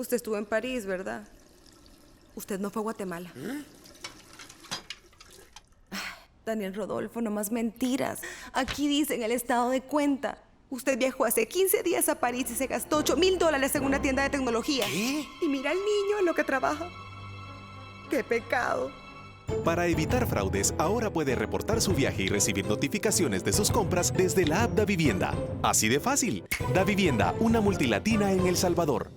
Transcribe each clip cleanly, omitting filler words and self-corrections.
Usted estuvo en París, ¿verdad? Usted no fue a Guatemala. Daniel Rodolfo, no más mentiras. Aquí dice en el estado de cuenta. Usted viajó hace 15 días a París y se gastó $8,000 en una tienda de tecnología. ¿Qué? Y mira al niño en lo que trabaja. ¡Qué pecado! Para evitar fraudes, ahora puede reportar su viaje y recibir notificaciones de sus compras desde la app Davivienda. Así de fácil. Davivienda, una multilatina en El Salvador.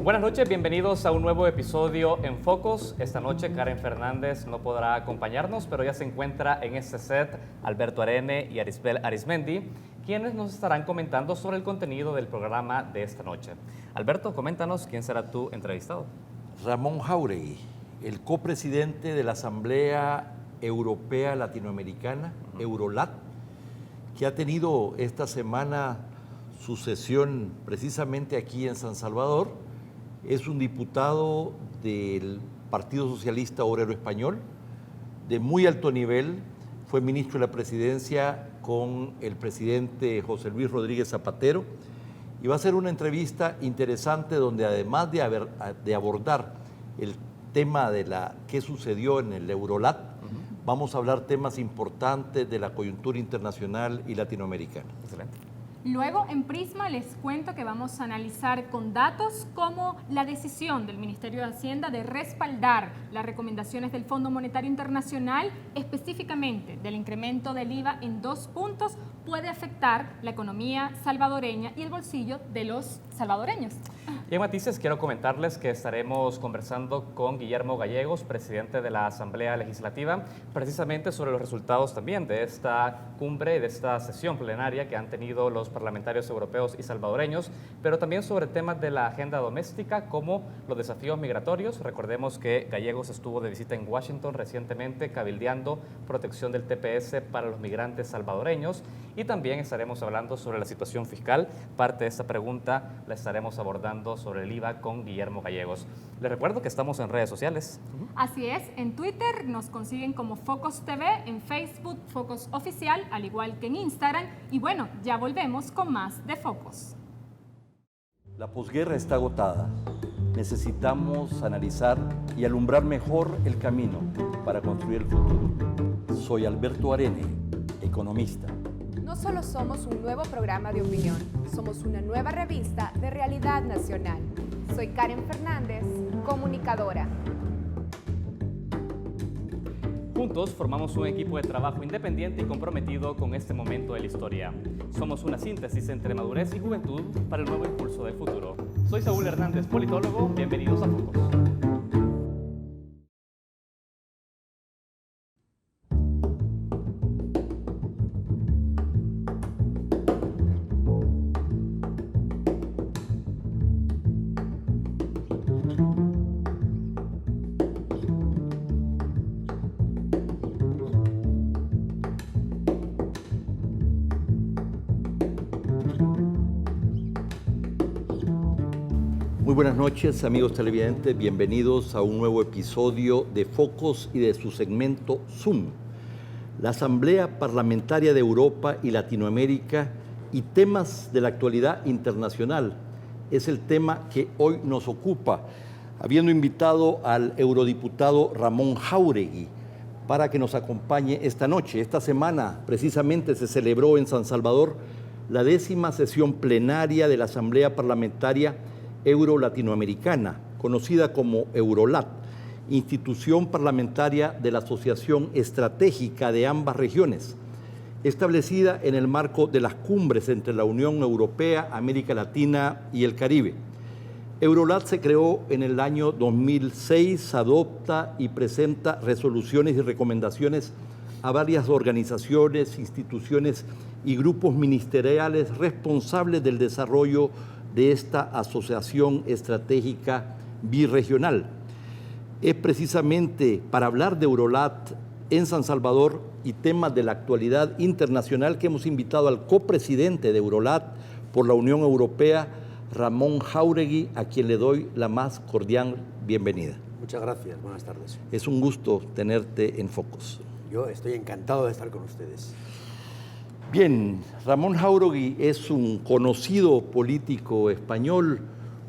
Buenas noches, bienvenidos a un nuevo episodio en Focos. Esta noche Karen Fernández no podrá acompañarnos, pero ya se encuentra en este set Alberto Arene y Arisbel Arismendi, quienes nos estarán comentando sobre el contenido del programa de esta noche. Alberto, coméntanos quién será tu entrevistado. Ramón Jáuregui, el copresidente de la Asamblea Europea Latinoamericana, Eurolat, que ha tenido esta semana su sesión precisamente aquí en San Salvador. Es un diputado del Partido Socialista Obrero Español, de muy alto nivel. Fue ministro de la Presidencia con el presidente José Luis Rodríguez Zapatero. Y va a ser una entrevista interesante donde además de abordar el tema de qué sucedió en el Eurolat, vamos a hablar temas importantes de la coyuntura internacional y latinoamericana. Excelente. Luego, en Prisma, les cuento que vamos a analizar con datos como la decisión del Ministerio de Hacienda de respaldar las recomendaciones del Fondo Monetario Internacional, específicamente del incremento del IVA en 2 puntos, puede afectar la economía salvadoreña y el bolsillo de los salvadoreños. Y en Matices quiero comentarles que estaremos conversando con Guillermo Gallegos, presidente de la Asamblea Legislativa, precisamente sobre los resultados también de esta cumbre, de esta sesión plenaria que han tenido los parlamentarios europeos y salvadoreños, pero también sobre temas de la agenda doméstica como los desafíos migratorios. Recordemos que Gallegos estuvo de visita en Washington recientemente cabildeando protección del TPS para los migrantes salvadoreños, y también estaremos hablando sobre la situación fiscal. Parte de esta pregunta la estaremos abordando sobre el IVA con Guillermo Gallegos. Les recuerdo que estamos en redes sociales. Así es, en Twitter nos consiguen como Focos TV, en Facebook Focos Oficial, al igual que en Instagram. Y bueno, ya volvemos con más de Focos. La posguerra está agotada. Necesitamos analizar y alumbrar mejor el camino para construir el futuro. Soy Alberto Arene, economista. No solo somos un nuevo programa de opinión, somos una nueva revista de realidad nacional. Soy Karen Fernández, comunicadora. Juntos formamos un equipo de trabajo independiente y comprometido con este momento de la historia. Somos una síntesis entre madurez y juventud para el nuevo impulso del futuro. Soy Saúl Hernández, politólogo. Bienvenidos a Focos. Muy buenas noches, amigos televidentes. Bienvenidos a un nuevo episodio de Focos y de su segmento Zoom. La Asamblea Parlamentaria de Europa y Latinoamérica y temas de la actualidad internacional es el tema que hoy nos ocupa, habiendo invitado al eurodiputado Ramón Jáuregui para que nos acompañe esta noche. Esta semana precisamente se celebró en San Salvador la 10ª sesión plenaria de la Asamblea Parlamentaria Euro-Latinoamericana, conocida como Eurolat, institución parlamentaria de la Asociación Estratégica de ambas regiones, establecida en el marco de las cumbres entre la Unión Europea, América Latina y el Caribe. Eurolat se creó en el año 2006, adopta y presenta resoluciones y recomendaciones a varias organizaciones, instituciones y grupos ministeriales responsables del desarrollo de esta asociación estratégica birregional. Es precisamente para hablar de Eurolat en San Salvador y temas de la actualidad internacional que hemos invitado al copresidente de Eurolat por la Unión Europea, Ramón Jáuregui, a quien le doy la más cordial bienvenida. Muchas gracias, buenas tardes. Es un gusto tenerte en Focos. Yo estoy encantado de estar con ustedes. Bien, Ramón Jáuregui es un conocido político español,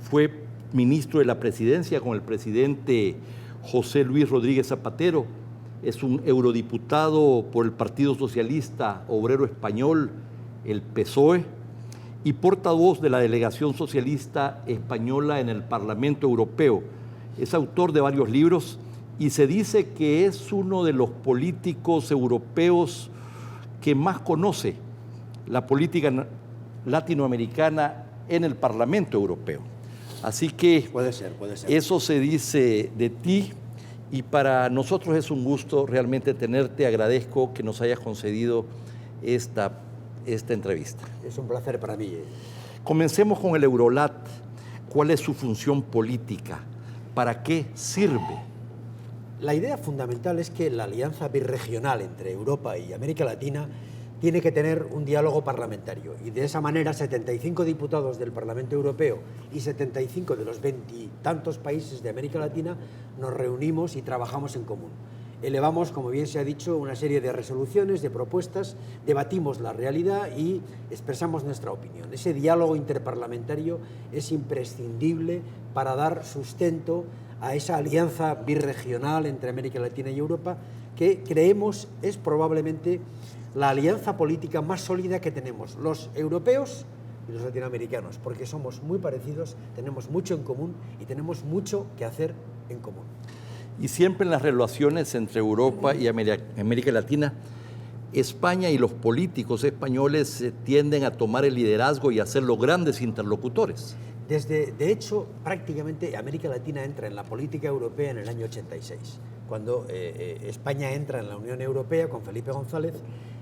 fue ministro de la presidencia con el presidente José Luis Rodríguez Zapatero, es un eurodiputado por el Partido Socialista Obrero Español, el PSOE, y portavoz de la delegación socialista española en el Parlamento Europeo. Es autor de varios libros y se dice que es uno de los políticos europeos que más conoce la política latinoamericana en el Parlamento Europeo. Así que puede ser. Eso se dice de ti y para nosotros es un gusto realmente tenerte. Agradezco que nos hayas concedido esta entrevista. Es un placer para mí. Comencemos con el Eurolat. ¿Cuál es su función política? ¿Para qué sirve? La idea fundamental es que la alianza birregional entre Europa y América Latina tiene que tener un diálogo parlamentario y de esa manera 75 diputados del Parlamento Europeo y 75 de los 20 y tantos países de América Latina nos reunimos y trabajamos en común. Elevamos, como bien se ha dicho, una serie de resoluciones, de propuestas, debatimos la realidad y expresamos nuestra opinión. Ese diálogo interparlamentario es imprescindible para dar sustento a esa alianza birregional entre América Latina y Europa, que creemos es probablemente la alianza política más sólida que tenemos los europeos y los latinoamericanos, porque somos muy parecidos, tenemos mucho en común y tenemos mucho que hacer en común. Y siempre en las relaciones entre Europa y América Latina, España y los políticos españoles tienden a tomar el liderazgo y a ser los grandes interlocutores. De hecho, prácticamente América Latina entra en la política europea en el año 86, cuando España entra en la Unión Europea con Felipe González,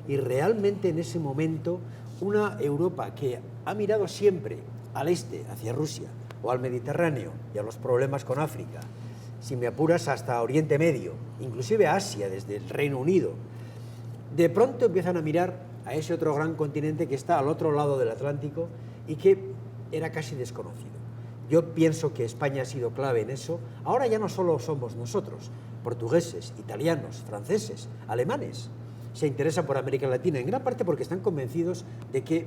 y realmente en ese momento una Europa que ha mirado siempre al este, hacia Rusia, o al Mediterráneo, y a los problemas con África, si me apuras hasta Oriente Medio, inclusive a Asia, desde el Reino Unido, de pronto empiezan a mirar a ese otro gran continente que está al otro lado del Atlántico y que era casi desconocido. Yo pienso que España ha sido clave en eso. Ahora ya no solo somos nosotros, portugueses, italianos, franceses, alemanes, se interesan por América Latina, en gran parte porque están convencidos de que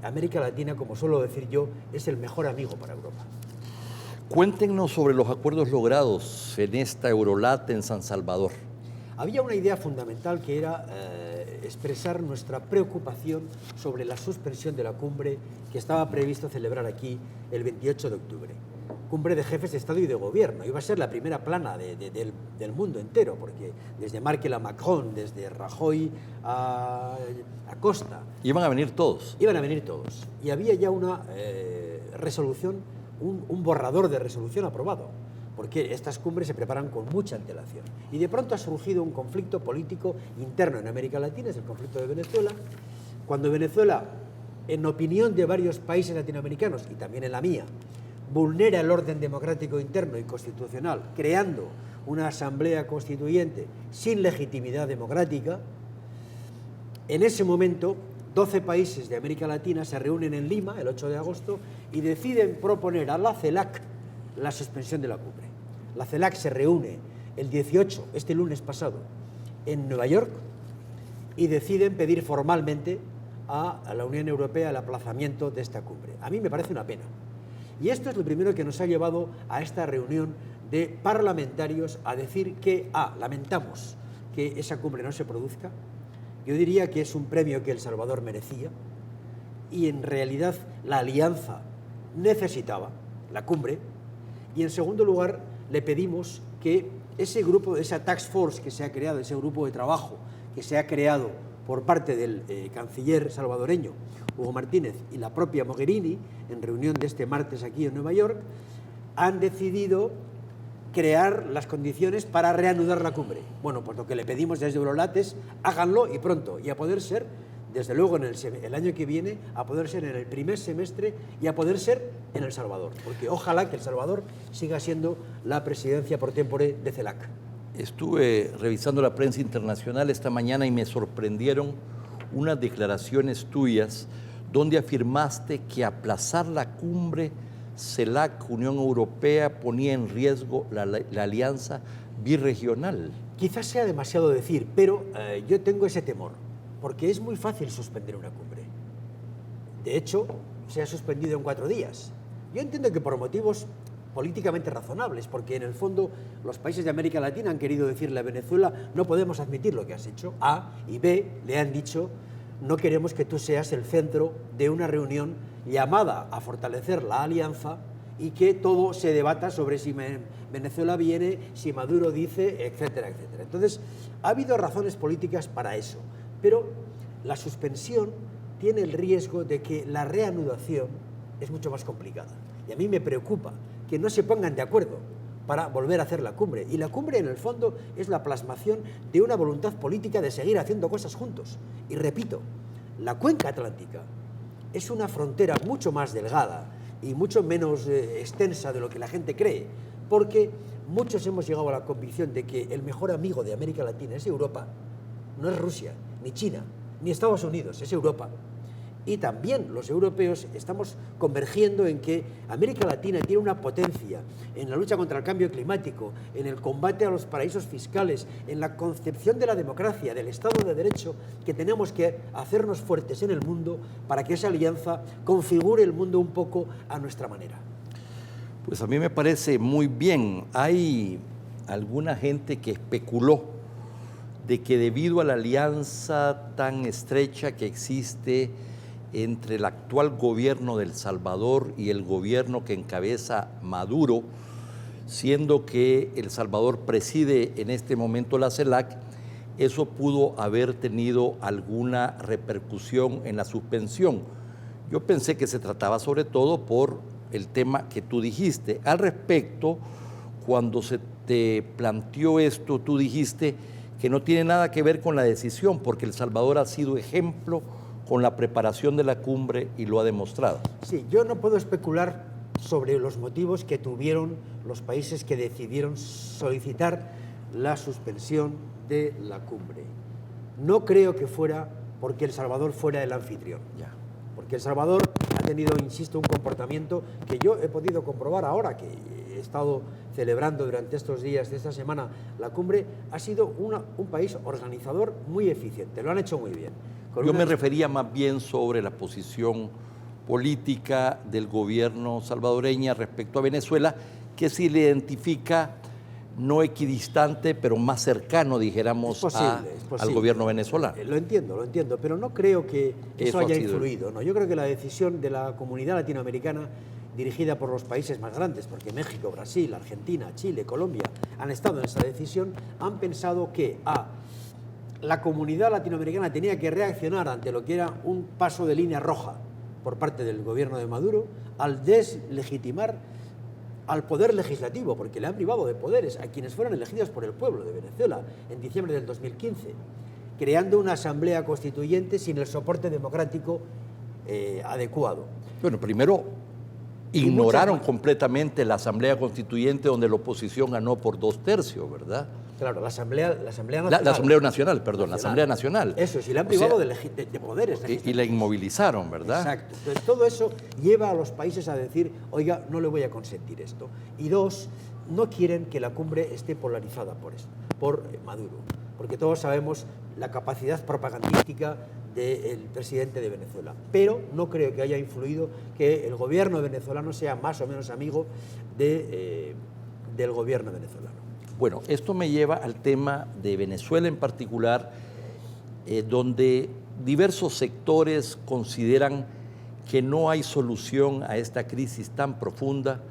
América Latina, como suelo decir yo, es el mejor amigo para Europa. Cuéntenos sobre los acuerdos logrados en esta Eurolat en San Salvador. Había una idea fundamental que era expresar nuestra preocupación sobre la suspensión de la cumbre que estaba previsto celebrar aquí el 28 de octubre. Cumbre de jefes de Estado y de Gobierno. Iba a ser la primera plana del mundo entero, porque desde Merkel a Macron, desde Rajoy a Costa... Iban a venir todos. Iban a venir todos. Y había ya una resolución, un borrador de resolución aprobado, porque estas cumbres se preparan con mucha antelación. Y de pronto ha surgido un conflicto político interno en América Latina, es el conflicto de Venezuela, cuando Venezuela, en opinión de varios países latinoamericanos, y también en la mía, vulnera el orden democrático interno y constitucional, creando una asamblea constituyente sin legitimidad democrática. En ese momento, 12 países de América Latina se reúnen en Lima el 8 de agosto y deciden proponer a la CELAC la suspensión de la cumbre. La CELAC se reúne el 18, este lunes pasado, en Nueva York y deciden pedir formalmente a la Unión Europea el aplazamiento de esta cumbre. A mí me parece una pena. Y esto es lo primero que nos ha llevado a esta reunión de parlamentarios a decir que, lamentamos que esa cumbre no se produzca. Yo diría que es un premio que El Salvador merecía y en realidad la alianza necesitaba la cumbre. Y en segundo lugar, le pedimos que ese grupo, esa task force que se ha creado, ese grupo de trabajo que se ha creado por parte del canciller salvadoreño, Hugo Martínez, y la propia Mogherini, en reunión de este martes aquí en Nueva York, han decidido crear las condiciones para reanudar la cumbre. Bueno, pues lo que le pedimos desde Eurolat es háganlo y pronto, y a poder ser, desde luego en el año que viene, a poder ser en el primer semestre y a poder ser en El Salvador, porque ojalá que El Salvador siga siendo la presidencia por tempore de CELAC. Estuve revisando la prensa internacional esta mañana y me sorprendieron unas declaraciones tuyas donde afirmaste que aplazar la cumbre CELAC-Unión Europea ponía en riesgo la alianza birregional. Quizás sea demasiado decir, pero yo tengo ese temor. porque es muy fácil suspender una cumbre. De hecho, se ha suspendido en 4 días. Yo entiendo que por motivos políticamente razonables, porque en el fondo los países de América Latina han querido decirle a Venezuela: no podemos admitir lo que has hecho. A, y B, le han dicho: no queremos que tú seas el centro de una reunión llamada a fortalecer la alianza y que todo se debata sobre si Venezuela viene, si Maduro dice, etcétera, etcétera. Entonces, ha habido razones políticas para eso, pero la suspensión tiene el riesgo de que la reanudación es mucho más complicada. Y a mí me preocupa que no se pongan de acuerdo para volver a hacer la cumbre. Y la cumbre, en el fondo, es la plasmación de una voluntad política de seguir haciendo cosas juntos. Y repito, la cuenca atlántica es una frontera mucho más delgada y mucho menos extensa de lo que la gente cree, porque muchos hemos llegado a la convicción de que el mejor amigo de América Latina es Europa, no es Rusia, ni China, ni Estados Unidos, es Europa. Y también los europeos estamos convergiendo en que América Latina tiene una potencia en la lucha contra el cambio climático, en el combate a los paraísos fiscales, en la concepción de la democracia, del Estado de Derecho, que tenemos que hacernos fuertes en el mundo para que esa alianza configure el mundo un poco a nuestra manera. Pues a mí me parece muy bien. Hay alguna gente que especuló de que debido a la alianza tan estrecha que existe entre el actual gobierno de El Salvador y el gobierno que encabeza Maduro, siendo que El Salvador preside en este momento la CELAC, eso pudo haber tenido alguna repercusión en la suspensión. Yo pensé que se trataba sobre todo por el tema que tú dijiste. Al respecto, cuando se te planteó esto, tú dijiste que no tiene nada que ver con la decisión, porque El Salvador ha sido ejemplo con la preparación de la cumbre y lo ha demostrado. Sí, yo no puedo especular sobre los motivos que tuvieron los países que decidieron solicitar la suspensión de la cumbre. No creo que fuera porque El Salvador fuera el anfitrión. Ya. Porque El Salvador ha tenido, insisto, un comportamiento que yo he podido comprobar ahora que he estado celebrando durante estos días de esta semana la cumbre. Ha sido un país organizador muy eficiente, lo han hecho muy bien. Yo me refería más bien sobre la posición política del gobierno salvadoreño respecto a Venezuela, que se le identifica no equidistante, pero más cercano, dijéramos, al gobierno venezolano. Lo entiendo, pero no creo que eso haya influido. ¿No? Yo creo que la decisión de la comunidad latinoamericana, dirigida por los países más grandes, porque México, Brasil, Argentina, Chile, Colombia han estado en esa decisión, han pensado que la comunidad latinoamericana tenía que reaccionar ante lo que era un paso de línea roja por parte del gobierno de Maduro al deslegitimar al poder legislativo, porque le han privado de poderes a quienes fueron elegidos por el pueblo de Venezuela en diciembre del 2015, creando una asamblea constituyente sin el soporte democrático adecuado. Bueno, primero ignoraron completamente la asamblea constituyente donde la oposición ganó por 2/3, ¿verdad? Claro, la Asamblea Nacional. La Asamblea Nacional, perdón, la Asamblea Nacional. Eso es, y la han privado de poderes. Y la inmovilizaron, ¿verdad? Exacto. Entonces, todo eso lleva a los países a decir, oiga, no le voy a consentir esto. Y dos, no quieren que la cumbre esté polarizada por Maduro, porque todos sabemos la capacidad propagandística del presidente de Venezuela. Pero no creo que haya influido que el gobierno venezolano sea más o menos amigo del gobierno venezolano. Bueno, esto me lleva al tema de Venezuela en particular, donde diversos sectores consideran que no hay solución a esta crisis tan profunda,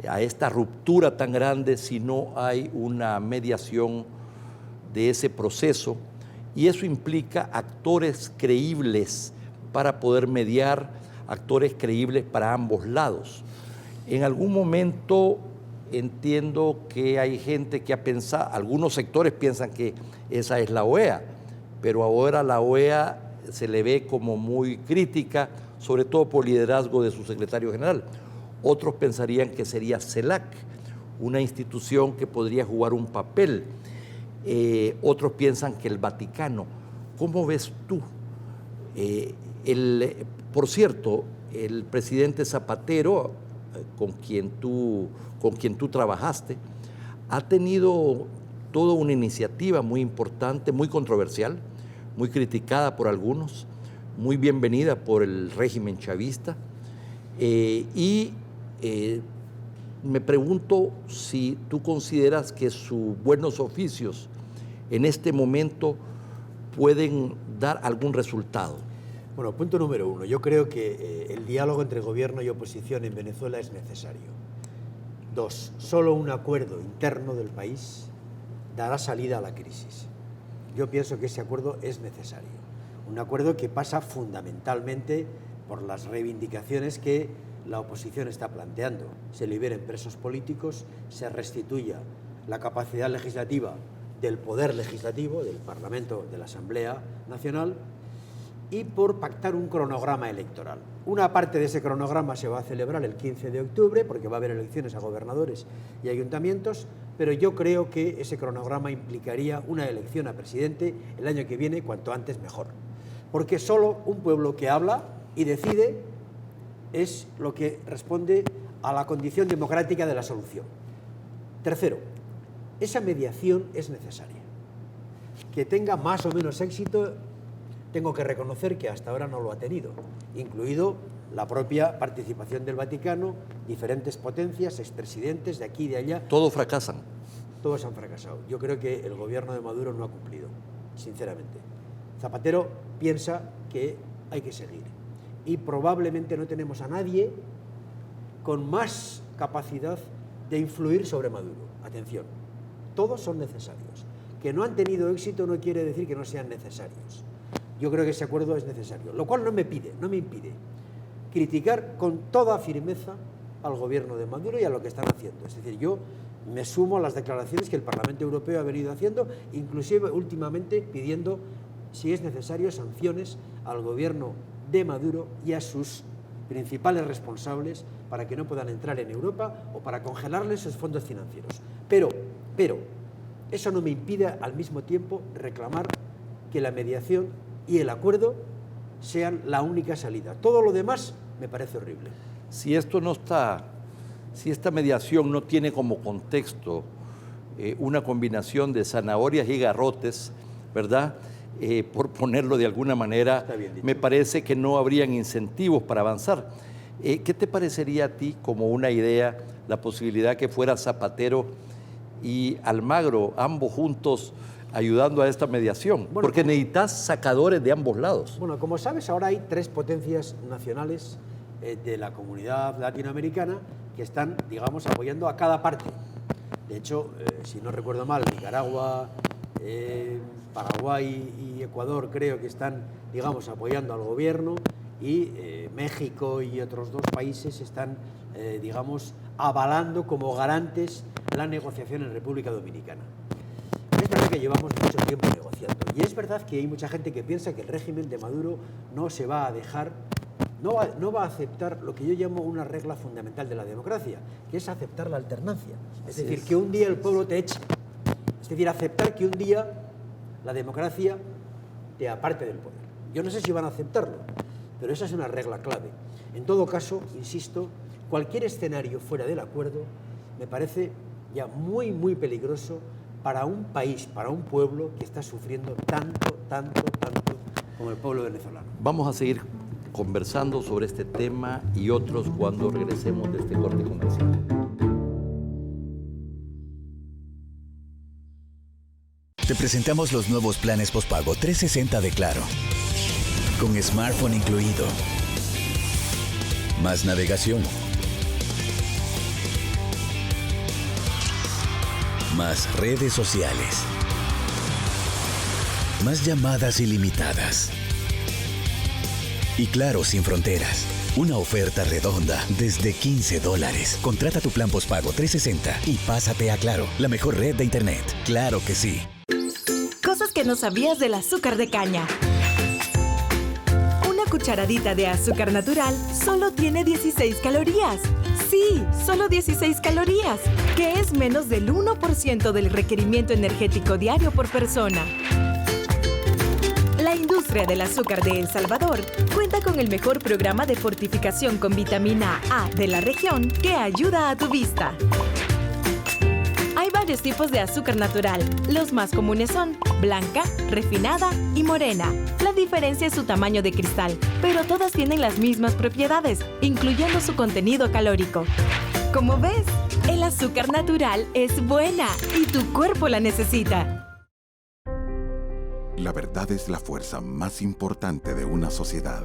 a esta ruptura tan grande, si no hay una mediación de ese proceso, y eso implica actores creíbles para poder mediar, actores creíbles para ambos lados. En algún momento entiendo que hay gente que ha pensado, algunos sectores piensan que esa es la OEA, pero ahora la OEA se le ve como muy crítica, sobre todo por liderazgo de su secretario general. Otros pensarían que sería CELAC, una institución que podría jugar un papel. Otros piensan que el Vaticano. ¿Cómo ves tú? Por cierto, el presidente Zapatero, con quien tú trabajaste, ha tenido toda una iniciativa muy importante, muy controversial, muy criticada por algunos, muy bienvenida por el régimen chavista, me pregunto si tú consideras que sus buenos oficios en este momento pueden dar algún resultado. Bueno, punto número 1. Yo creo que el diálogo entre gobierno y oposición en Venezuela es necesario. 2. Solo un acuerdo interno del país dará salida a la crisis. Yo pienso que ese acuerdo es necesario. Un acuerdo que pasa fundamentalmente por las reivindicaciones que la oposición está planteando. Se liberen presos políticos, se restituya la capacidad legislativa del poder legislativo, del Parlamento, de la Asamblea Nacional, y por pactar un cronograma electoral. Una parte de ese cronograma se va a celebrar el 15 de octubre, porque va a haber elecciones a gobernadores y ayuntamientos, pero yo creo que ese cronograma implicaría una elección a presidente el año que viene, cuanto antes mejor. Porque solo un pueblo que habla y decide es lo que responde a la condición democrática de la solución. Tercero, esa mediación es necesaria. Que tenga más o menos éxito, tengo que reconocer que hasta ahora no lo ha tenido, incluido la propia participación del Vaticano, diferentes potencias, expresidentes de aquí y de allá. Todos fracasan. Todos han fracasado. Yo creo que el gobierno de Maduro no ha cumplido, sinceramente. Zapatero piensa que hay que seguir y probablemente no tenemos a nadie con más capacidad de influir sobre Maduro. Atención, todos son necesarios. Que no han tenido éxito no quiere decir que no sean necesarios. Yo creo que ese acuerdo es necesario, lo cual no me impide criticar con toda firmeza al gobierno de Maduro y a lo que están haciendo. Es decir, yo me sumo a las declaraciones que el Parlamento Europeo ha venido haciendo, inclusive últimamente pidiendo, si es necesario, sanciones al gobierno de Maduro y a sus principales responsables para que no puedan entrar en Europa o para congelarles sus fondos financieros. Pero eso no me impide al mismo tiempo reclamar que la mediación y el acuerdo sean la única salida. Todo lo demás me parece horrible. Si esta mediación no tiene como contexto una combinación de zanahorias y garrotes, ¿verdad? Por ponerlo de alguna manera, me parece que no habrían incentivos para avanzar. ¿Qué te parecería a ti como una idea la posibilidad que fuera Zapatero y Almagro, ambos juntos, ayudando a esta mediación? Bueno, porque necesitas sacadores de ambos lados. Bueno, como sabes, ahora hay 3 potencias nacionales de la comunidad latinoamericana que están, digamos, apoyando a cada parte. De hecho, si no recuerdo mal, Nicaragua, Paraguay y Ecuador creo que están, digamos, apoyando al gobierno, y México y otros 2 países están, digamos, avalando como garantes la negociación en República Dominicana. Es verdad que llevamos mucho tiempo negociando y es verdad que hay mucha gente que piensa que el régimen de Maduro no se va a dejar, no va a aceptar lo que yo llamo una regla fundamental de la democracia, que es aceptar la alternancia. Es decir, que un día el pueblo te eche. Es decir, aceptar que un día la democracia te aparte del poder. Yo no sé si van a aceptarlo, pero esa es una regla clave. En todo caso, insisto, cualquier escenario fuera del acuerdo me parece ya muy, muy peligroso para un país, para un pueblo que está sufriendo tanto como el pueblo venezolano. Vamos a seguir conversando sobre este tema y otros cuando regresemos de este corte comercial. Te presentamos los nuevos planes postpago 360 de Claro. Con smartphone incluido. Más navegación. Más redes sociales. Más llamadas ilimitadas. Y Claro sin fronteras. Una oferta redonda desde $15. Contrata tu plan postpago 360 y pásate a Claro, la mejor red de internet. Claro que sí. Cosas que no sabías del azúcar de caña. Una cucharadita de azúcar natural solo tiene 16 calorías. Sí, solo 16 calorías, que es menos del 1% del requerimiento energético diario por persona. La industria del azúcar de El Salvador cuenta con el mejor programa de fortificación con vitamina A de la región que ayuda a tu vista. Hay varios tipos de azúcar natural. Los más comunes son blanca, refinada y morena. La diferencia es su tamaño de cristal, pero todas tienen las mismas propiedades, incluyendo su contenido calórico. Como ves, el azúcar natural es buena y tu cuerpo la necesita. La verdad es la fuerza más importante de una sociedad.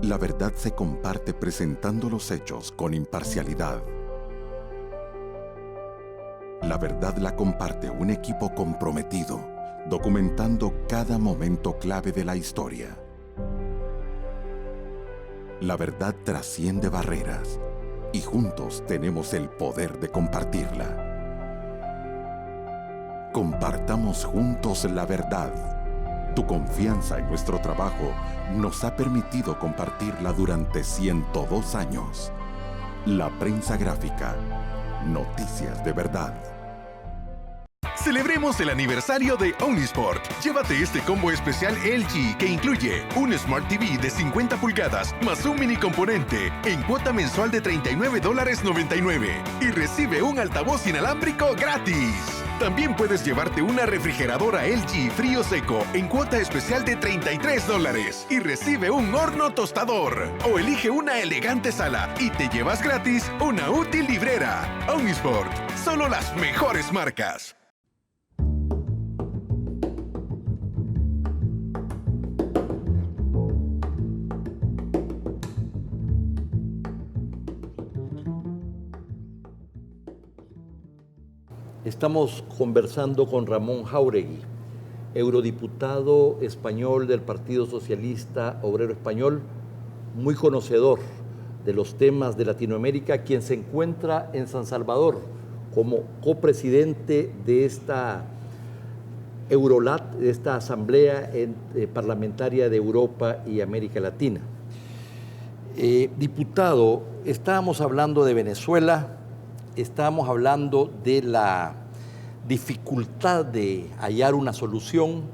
La verdad se comparte presentando los hechos con imparcialidad. La verdad la comparte un equipo comprometido, documentando cada momento clave de la historia. La verdad trasciende barreras y juntos tenemos el poder de compartirla. Compartamos juntos la verdad. Tu confianza en nuestro trabajo nos ha permitido compartirla durante 102 años. La prensa gráfica. Noticias de verdad. Celebremos el aniversario de Omnisport. Llévate este combo especial LG que incluye un Smart TV de 50 pulgadas más un mini componente en cuota mensual de $39.99 y recibe un altavoz inalámbrico gratis. También puedes llevarte una refrigeradora LG frío seco en cuota especial de $33 y recibe un horno tostador. O elige una elegante sala y te llevas gratis una útil librera. Omnisport, solo las mejores marcas. Estamos conversando con Ramón Jáuregui, eurodiputado español del Partido Socialista Obrero Español, muy conocedor de los temas de Latinoamérica, quien se encuentra en San Salvador como copresidente de esta Eurolat, de esta Asamblea Parlamentaria de Europa y América Latina. Diputado, estábamos hablando de Venezuela, estábamos hablando de la dificultad de hallar una solución.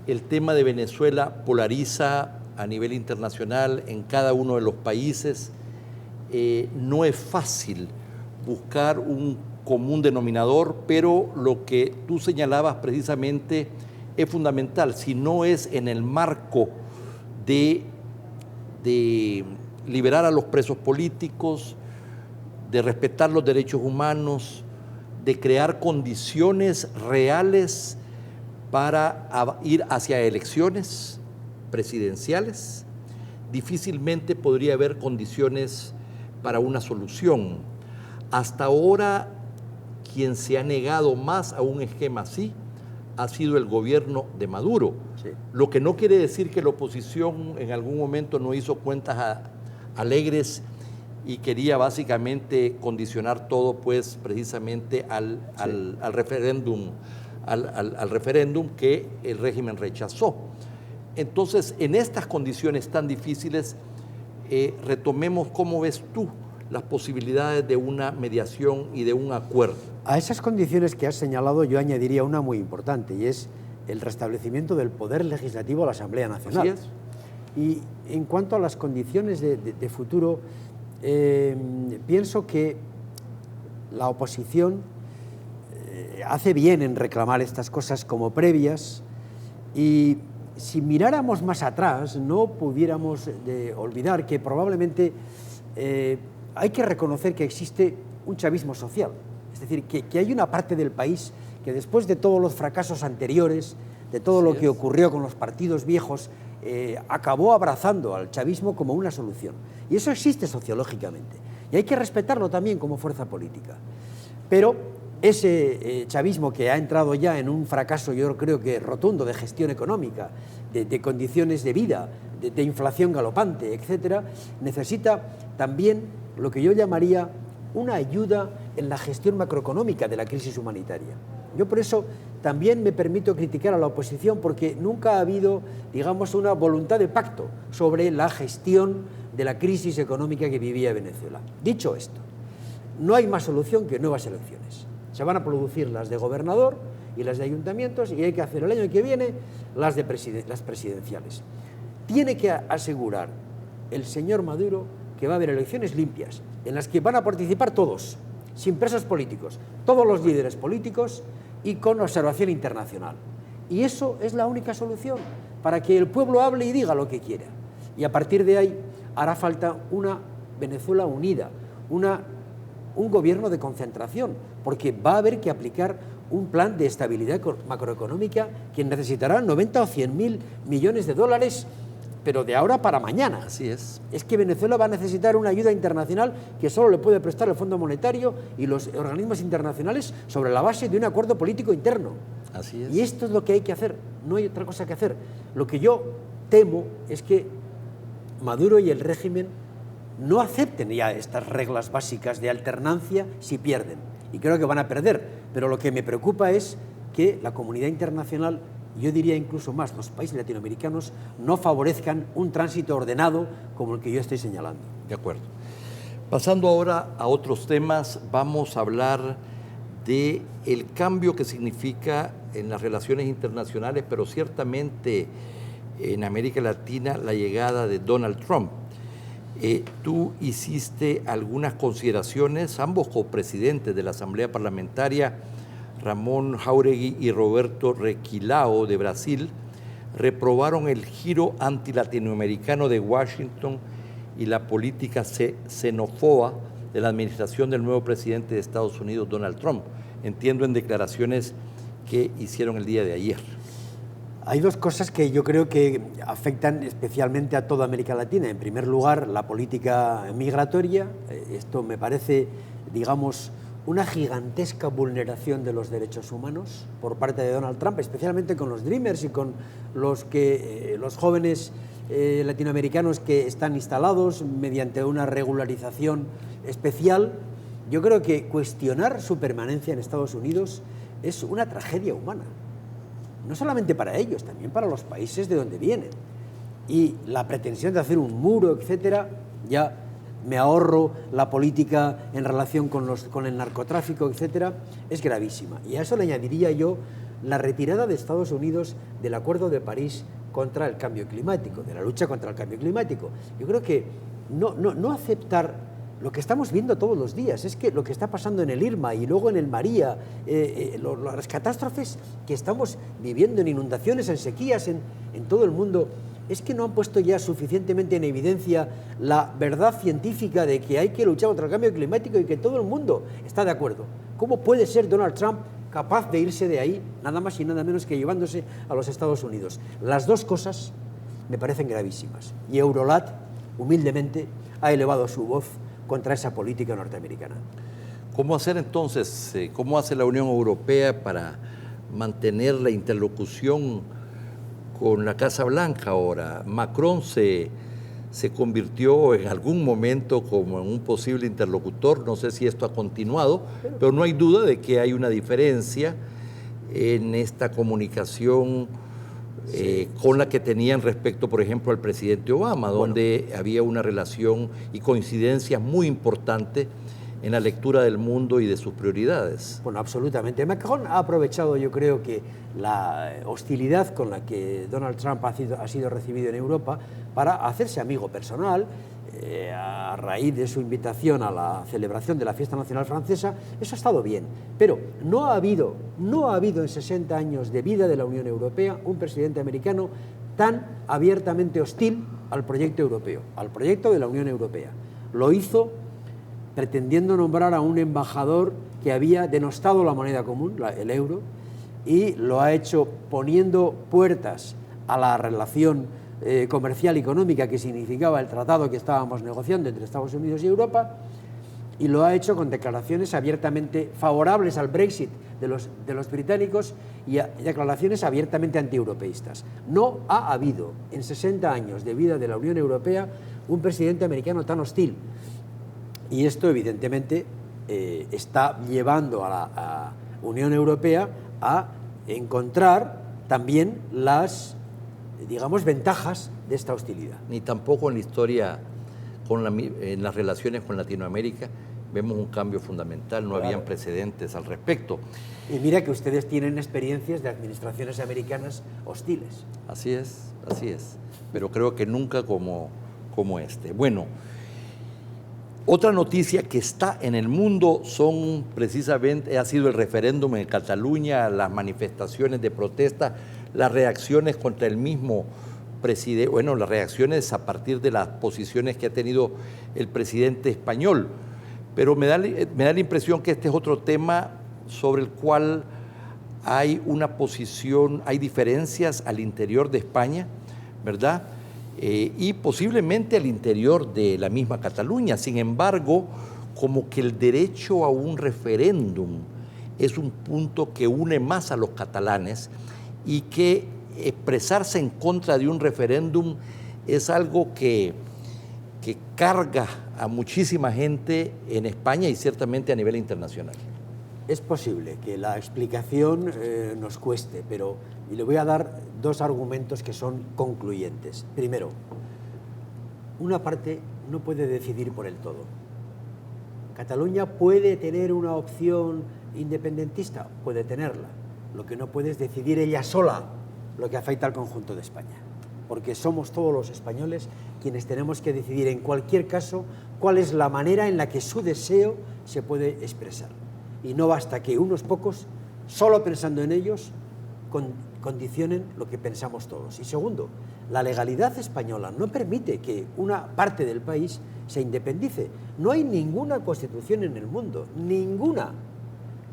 El tema de Venezuela polariza a nivel internacional en cada uno de los países. No es fácil buscar un común denominador, pero lo que tú señalabas precisamente es fundamental. Si no es en el marco de liberar a los presos políticos, de respetar los derechos humanos, de crear condiciones reales para ir hacia elecciones presidenciales, difícilmente podría haber condiciones para una solución. Hasta ahora, quien se ha negado más a un esquema así ha sido el gobierno de Maduro, sí. Lo que no quiere decir que la oposición en algún momento no hizo cuentas alegres y quería básicamente condicionar todo pues precisamente al referéndum, al referéndum que el régimen rechazó. Entonces, en estas condiciones tan difíciles, retomemos cómo ves tú las posibilidades de una mediación y de un acuerdo. A esas condiciones que has señalado yo añadiría una muy importante, y es el restablecimiento del poder legislativo a la Asamblea Nacional. Así es. Y en cuanto a las condiciones de futuro, pienso que la oposición hace bien en reclamar estas cosas como previas, y si miráramos más atrás no pudiéramos olvidar que probablemente hay que reconocer que existe un chavismo social, es decir, que hay una parte del país que después de todos los fracasos anteriores, de todo lo que ocurrió con los partidos viejos, acabó abrazando al chavismo como una solución. Y eso existe sociológicamente. Y hay que respetarlo también como fuerza política. Pero ese chavismo que ha entrado ya en un fracaso, yo creo que rotundo, de gestión económica, de condiciones de vida, de inflación galopante, etcétera, necesita también lo que yo llamaría una ayuda en la gestión macroeconómica de la crisis humanitaria. Yo por eso también me permito criticar a la oposición, porque nunca ha habido, digamos, una voluntad de pacto sobre la gestión de la crisis económica que vivía Venezuela. Dicho esto, no hay más solución que nuevas elecciones. Se van a producir las de gobernador y las de ayuntamientos, y hay que hacer el año que viene las presidenciales. Tiene que asegurar el señor Maduro que va a haber elecciones limpias, en las que van a participar todos, sin presos políticos, todos los líderes políticos y con observación internacional. Y eso es la única solución para que el pueblo hable y diga lo que quiera. Y a partir de ahí hará falta una Venezuela unida, un gobierno de concentración, porque va a haber que aplicar un plan de estabilidad macroeconómica que necesitará 90 o 100.000 millones de dólares, pero de ahora para mañana. Así es. Es que Venezuela va a necesitar una ayuda internacional que solo le puede prestar el Fondo Monetario y los organismos internacionales sobre la base de un acuerdo político interno. Así es. Y esto es lo que hay que hacer, no hay otra cosa que hacer. Lo que yo temo es que Maduro y el régimen no acepten ya estas reglas básicas de alternancia si pierden. Y creo que van a perder. Pero lo que me preocupa es que la comunidad internacional, yo diría incluso más, los países latinoamericanos, no favorezcan un tránsito ordenado como el que yo estoy señalando. De acuerdo. Pasando ahora a otros temas, vamos a hablar de el cambio que significa en las relaciones internacionales, pero ciertamente en América Latina, la llegada de Donald Trump. Tú hiciste algunas consideraciones, ambos copresidentes de la Asamblea Parlamentaria, Ramón Jáuregui y Roberto Requilao de Brasil, reprobaron el giro antilatinoamericano de Washington y la política xenófoba de la administración del nuevo presidente de Estados Unidos, Donald Trump. Entiendo en declaraciones que hicieron el día de ayer. Hay dos cosas que yo creo que afectan especialmente a toda América Latina. En primer lugar, la política migratoria. Esto me parece, digamos, una gigantesca vulneración de los derechos humanos por parte de Donald Trump, especialmente con los Dreamers y con los jóvenes latinoamericanos que están instalados mediante una regularización especial. Yo creo que cuestionar su permanencia en Estados Unidos es una tragedia humana. No solamente para ellos, también para los países de donde vienen. Y la pretensión de hacer un muro, etcétera, ya me ahorro la política en relación con el narcotráfico, etcétera, es gravísima. Y a eso le añadiría yo la retirada de Estados Unidos del Acuerdo de París contra el cambio climático, de la lucha contra el cambio climático. Yo creo que no aceptar lo que estamos viendo todos los días, es que lo que está pasando en el Irma y luego en el María, las catástrofes que estamos viviendo en inundaciones, en sequías, en todo el mundo, es que no han puesto ya suficientemente en evidencia la verdad científica de que hay que luchar contra el cambio climático y que todo el mundo está de acuerdo. ¿Cómo puede ser Donald Trump capaz de irse de ahí, nada más y nada menos que llevándose a los Estados Unidos? Las dos cosas me parecen gravísimas. Y Eurolat, humildemente, ha elevado su voz contra esa política norteamericana. ¿Cómo hacer entonces, cómo hace la Unión Europea para mantener la interlocución con la Casa Blanca ahora? Macron se convirtió en algún momento como en un posible interlocutor, no sé si esto ha continuado, pero no hay duda de que hay una diferencia en esta comunicación con la que tenían respecto, por ejemplo, al presidente Obama, donde había una relación y coincidencia muy importante en la lectura del mundo y de sus prioridades. Bueno, absolutamente. Macron ha aprovechado, yo creo que la hostilidad con la que Donald Trump ha sido recibido en Europa para hacerse amigo personal. A raíz de su invitación a la celebración de la Fiesta Nacional Francesa, eso ha estado bien, pero no ha habido en 60 años de vida de la Unión Europea un presidente americano tan abiertamente hostil al proyecto europeo, al proyecto de la Unión Europea. Lo hizo pretendiendo nombrar a un embajador que había denostado la moneda común, el euro, y lo ha hecho poniendo puertas a la relación comercial y económica que significaba el tratado que estábamos negociando entre Estados Unidos y Europa, y lo ha hecho con declaraciones abiertamente favorables al Brexit de los británicos y declaraciones abiertamente antieuropeístas. No ha habido en 60 años de vida de la Unión Europea un presidente americano tan hostil, y esto evidentemente está llevando a la Unión Europea a encontrar también las, digamos, ventajas de esta hostilidad. Ni tampoco en la historia, en las relaciones con Latinoamérica, vemos un cambio fundamental, no habían precedentes al respecto. Y mira que ustedes tienen experiencias de administraciones americanas hostiles. Así es, pero creo que nunca como este. Bueno, Otra noticia que está en el mundo son precisamente, ha sido el referéndum en Cataluña, las manifestaciones de protesta, las reacciones contra el mismo presidente, bueno, las reacciones a partir de las posiciones que ha tenido el presidente español. Pero me da la impresión que este es otro tema sobre el cual hay una posición, hay diferencias al interior de España, ¿verdad? Y posiblemente al interior de la misma Cataluña. Sin embargo, como que el derecho a un referéndum es un punto que une más a los catalanes y que expresarse en contra de un referéndum es algo que carga a muchísima gente en España y ciertamente a nivel internacional. Es posible que la explicación nos cueste, pero y le voy a dar dos argumentos que son concluyentes. Primero, una parte no puede decidir por el todo. ¿Cataluña puede tener una opción independentista? Puede tenerla. Lo que no puede es decidir ella sola lo que afecta al conjunto de España. Porque somos todos los españoles quienes tenemos que decidir en cualquier caso cuál es la manera en la que su deseo se puede expresar. Y no basta que unos pocos, solo pensando en ellos, condicionen lo que pensamos todos. Y segundo, la legalidad española no permite que una parte del país se independice. No hay ninguna constitución en el mundo, ninguna,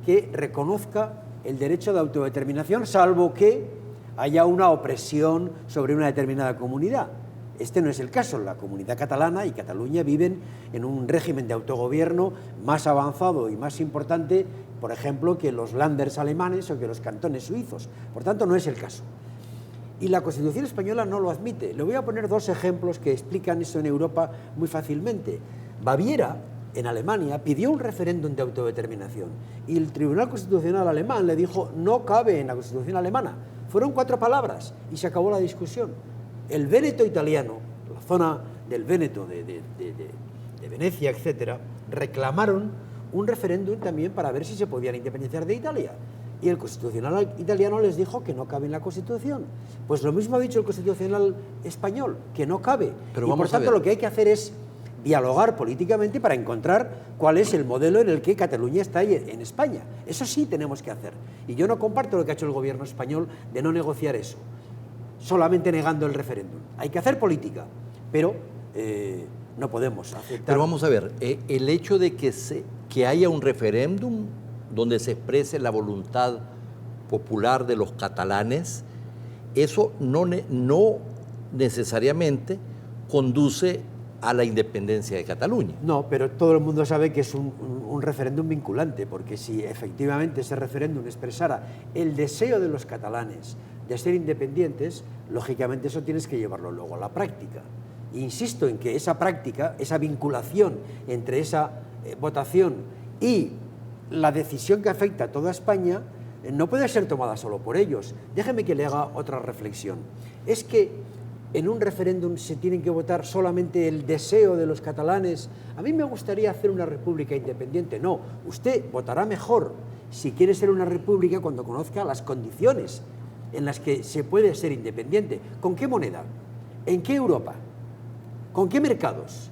que reconozca el derecho de autodeterminación, salvo que haya una opresión sobre una determinada comunidad. Este no es el caso. La comunidad catalana y Cataluña viven en un régimen de autogobierno más avanzado y más importante, por ejemplo, que los Länders alemanes o que los cantones suizos. Por tanto, no es el caso. Y la Constitución española no lo admite. Le voy a poner dos ejemplos que explican eso en Europa muy fácilmente. Baviera, en Alemania, pidió un referéndum de autodeterminación y el Tribunal Constitucional alemán le dijo no cabe en la Constitución alemana. Fueron 4 palabras y se acabó la discusión. El Véneto italiano, la zona del Véneto, de Venecia, etcétera, reclamaron un referéndum también para ver si se podían independizar de Italia. Y el Constitucional italiano les dijo que no cabe en la Constitución. Pues lo mismo ha dicho el Constitucional español, que no cabe. Pero y por tanto lo que hay que hacer es dialogar políticamente para encontrar cuál es el modelo en el que Cataluña está en España. Eso sí tenemos que hacer. Y yo no comparto lo que ha hecho el gobierno español de no negociar eso, solamente negando el referéndum. Hay que hacer política, pero no podemos aceptar. Pero vamos a ver, el hecho de que haya un referéndum donde se exprese la voluntad popular de los catalanes, eso no necesariamente conduce a la independencia de Cataluña. No, pero todo el mundo sabe que es un referéndum vinculante, porque si efectivamente ese referéndum expresara el deseo de los catalanes de ser independientes, lógicamente eso tienes que llevarlo luego a la práctica. Insisto en que esa práctica, esa vinculación entre esa votación y la decisión que afecta a toda España no puede ser tomada solo por ellos. Déjeme que le haga otra reflexión. Es que en un referéndum se tienen que votar solamente el deseo de los catalanes. A mí me gustaría hacer una república independiente. No, usted votará mejor si quiere ser una república cuando conozca las condiciones en las que se puede ser independiente. ¿Con qué moneda? ¿En qué Europa? ¿Con qué mercados?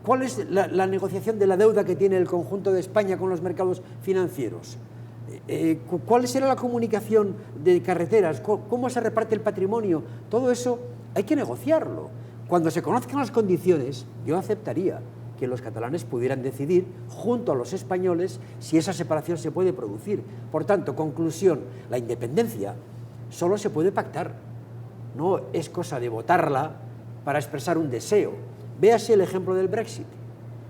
¿Cuál es la negociación de la deuda que tiene el conjunto de España con los mercados financieros? ¿Cuál será la comunicación de carreteras? ¿Cómo se reparte el patrimonio? Todo eso hay que negociarlo. Cuando se conozcan las condiciones, yo aceptaría que los catalanes pudieran decidir, junto a los españoles, si esa separación se puede producir. Por tanto, conclusión, la independencia solo se puede pactar. No es cosa de votarla para expresar un deseo. Véase el ejemplo del Brexit.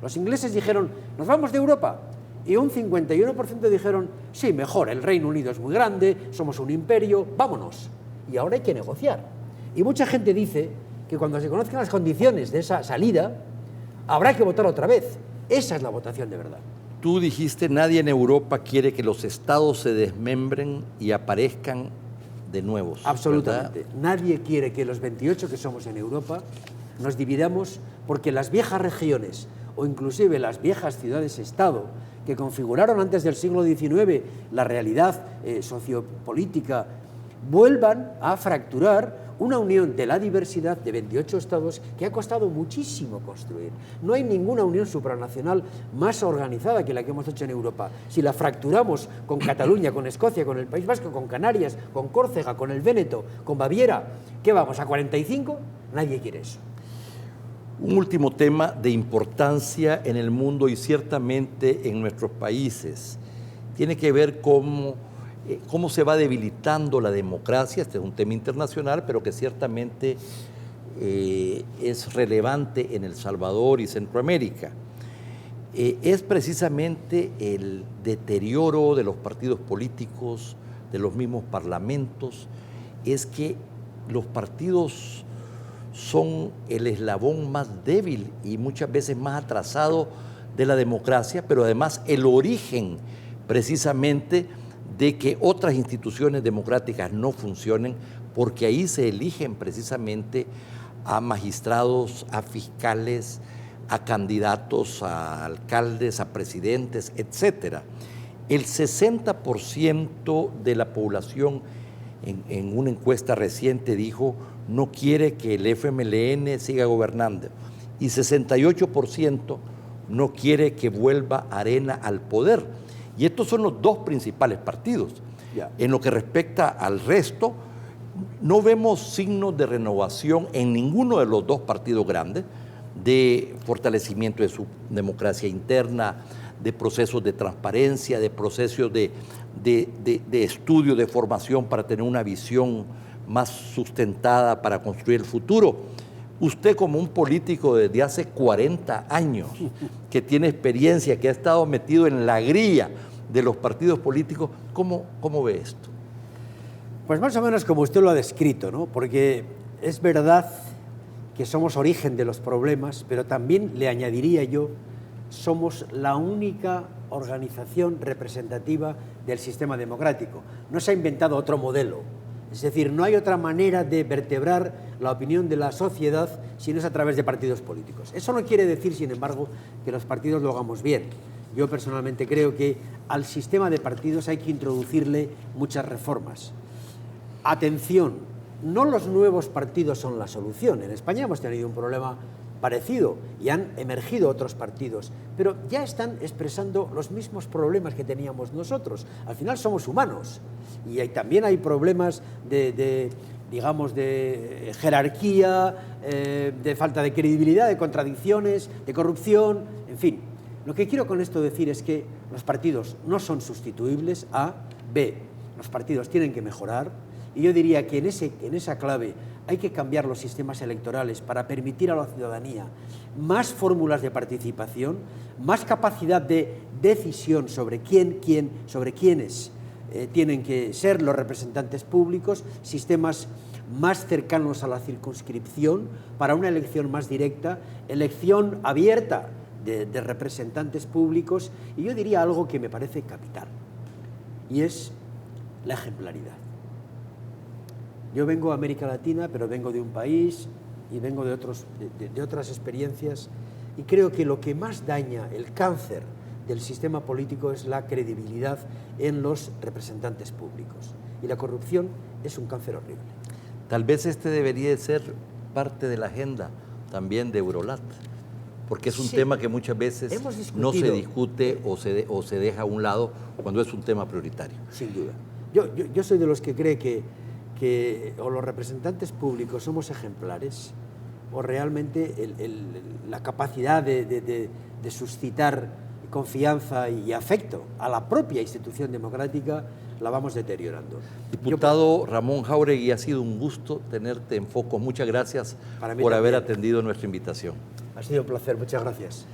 Los ingleses dijeron, nos vamos de Europa. Y un 51% dijeron, sí, mejor, el Reino Unido es muy grande, somos un imperio, vámonos. Y ahora hay que negociar. Y mucha gente dice que cuando se conozcan las condiciones de esa salida, habrá que votar otra vez. Esa es la votación de verdad. Tú dijiste, nadie en Europa quiere que los estados se desmembren y aparezcan de nuevos. Absolutamente. ¿Verdad? Nadie quiere que los 28 que somos en Europa nos dividamos porque las viejas regiones o inclusive las viejas ciudades-estado que configuraron antes del siglo XIX la realidad sociopolítica vuelvan a fracturar una unión de la diversidad de 28 estados que ha costado muchísimo construir. No hay ninguna unión supranacional más organizada que la que hemos hecho en Europa. Si la fracturamos con Cataluña, con Escocia, con el País Vasco, con Canarias, con Córcega, con el Véneto, con Baviera, ¿qué vamos, a 45? Nadie quiere eso. Un último tema de importancia en el mundo y ciertamente en nuestros países tiene que ver cómo se va debilitando la democracia. Este es un tema internacional, pero que ciertamente es relevante en El Salvador y Centroamérica. Es precisamente el deterioro de los partidos políticos, de los mismos parlamentos, es que los partidos son el eslabón más débil y muchas veces más atrasado de la democracia, pero además el origen precisamente de que otras instituciones democráticas no funcionen, porque ahí se eligen precisamente a magistrados, a fiscales, a candidatos, a alcaldes, a presidentes, etc. El 60% de la población en una encuesta reciente dijo no quiere que el FMLN siga gobernando y 68% no quiere que vuelva Arena al poder. Y estos son los dos principales partidos. En lo que respecta al resto, no vemos signos de renovación en ninguno de los dos partidos grandes, de fortalecimiento de su democracia interna, de procesos de transparencia, de procesos de estudio, de formación para tener una visión más sustentada para construir el futuro. Usted, como un político desde hace 40 años, que tiene experiencia, que ha estado metido en la grilla de los partidos políticos, ¿cómo ve esto? Pues más o menos como usted lo ha descrito, ¿no? Porque es verdad que somos origen de los problemas, pero también le añadiría yo, somos la única organización representativa del sistema democrático. No se ha inventado otro modelo. Es decir, no hay otra manera de vertebrar la opinión de la sociedad si no es a través de partidos políticos. Eso no quiere decir, sin embargo, que los partidos lo hagamos bien. Yo personalmente creo que al sistema de partidos hay que introducirle muchas reformas. Atención, no los nuevos partidos son la solución. En España hemos tenido un problema parecido y han emergido otros partidos, pero ya están expresando los mismos problemas que teníamos nosotros. Al final somos humanos y también hay problemas digamos, de jerarquía, de falta de credibilidad, de contradicciones, de corrupción, en fin. Lo que quiero con esto decir es que los partidos no son sustituibles. A, B, los partidos tienen que mejorar y yo diría que en esa clave hay que cambiar los sistemas electorales para permitir a la ciudadanía más fórmulas de participación, más capacidad de decisión sobre quiénes tienen que ser los representantes públicos, sistemas más cercanos a la circunscripción para una elección más directa, elección abierta de representantes públicos, y yo diría algo que me parece capital, y es la ejemplaridad. Yo vengo a América Latina, pero vengo de un país y vengo de otras experiencias, y creo que lo que más daña el cáncer del sistema político es la credibilidad en los representantes públicos. Y la corrupción es un cáncer horrible. Tal vez este debería de ser parte de la agenda también de Eurolat, porque es un tema que muchas veces no se discute o se deja a un lado cuando es un tema prioritario. Sin duda. Yo soy de los que cree que o los representantes públicos somos ejemplares o realmente la capacidad de suscitar confianza y afecto a la propia institución democrática la vamos deteriorando. Diputado Ramón Jáuregui, ha sido un gusto tenerte en Focos. Muchas gracias por haber atendido nuestra invitación. Ha sido un placer, muchas gracias.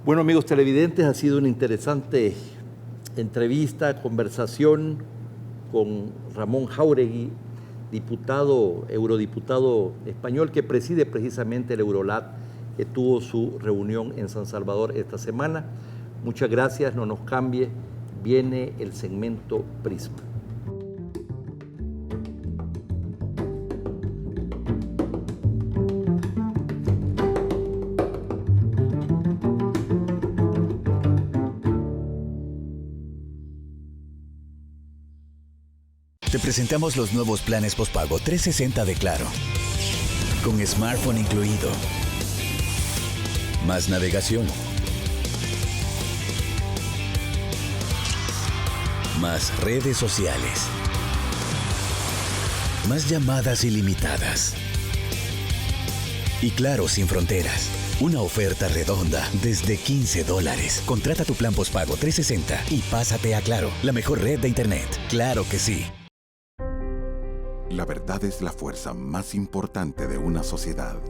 Bueno, amigos televidentes, ha sido una interesante entrevista, conversación con Ramón Jáuregui, eurodiputado español que preside precisamente el Eurolat, que tuvo su reunión en San Salvador esta semana. Muchas gracias, no nos cambie, viene el segmento Prisma. Te presentamos los nuevos planes postpago 360 de Claro. Con smartphone incluido. Más navegación. Más redes sociales. Más llamadas ilimitadas. Y Claro sin fronteras. Una oferta redonda desde $15. Contrata tu plan postpago 360 y pásate a Claro, la mejor red de Internet. Claro que sí. La verdad es la fuerza más importante de una sociedad.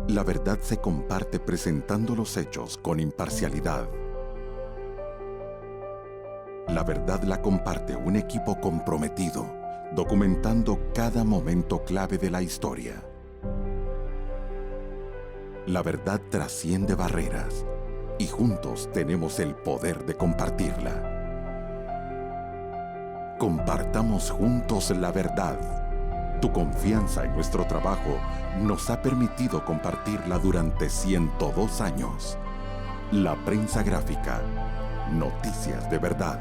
La verdad se comparte presentando los hechos con imparcialidad. La verdad la comparte un equipo comprometido, documentando cada momento clave de la historia. La verdad trasciende barreras y juntos tenemos el poder de compartirla. Compartamos juntos la verdad. Tu confianza en nuestro trabajo nos ha permitido compartirla durante 102 años. La prensa gráfica. Noticias de verdad.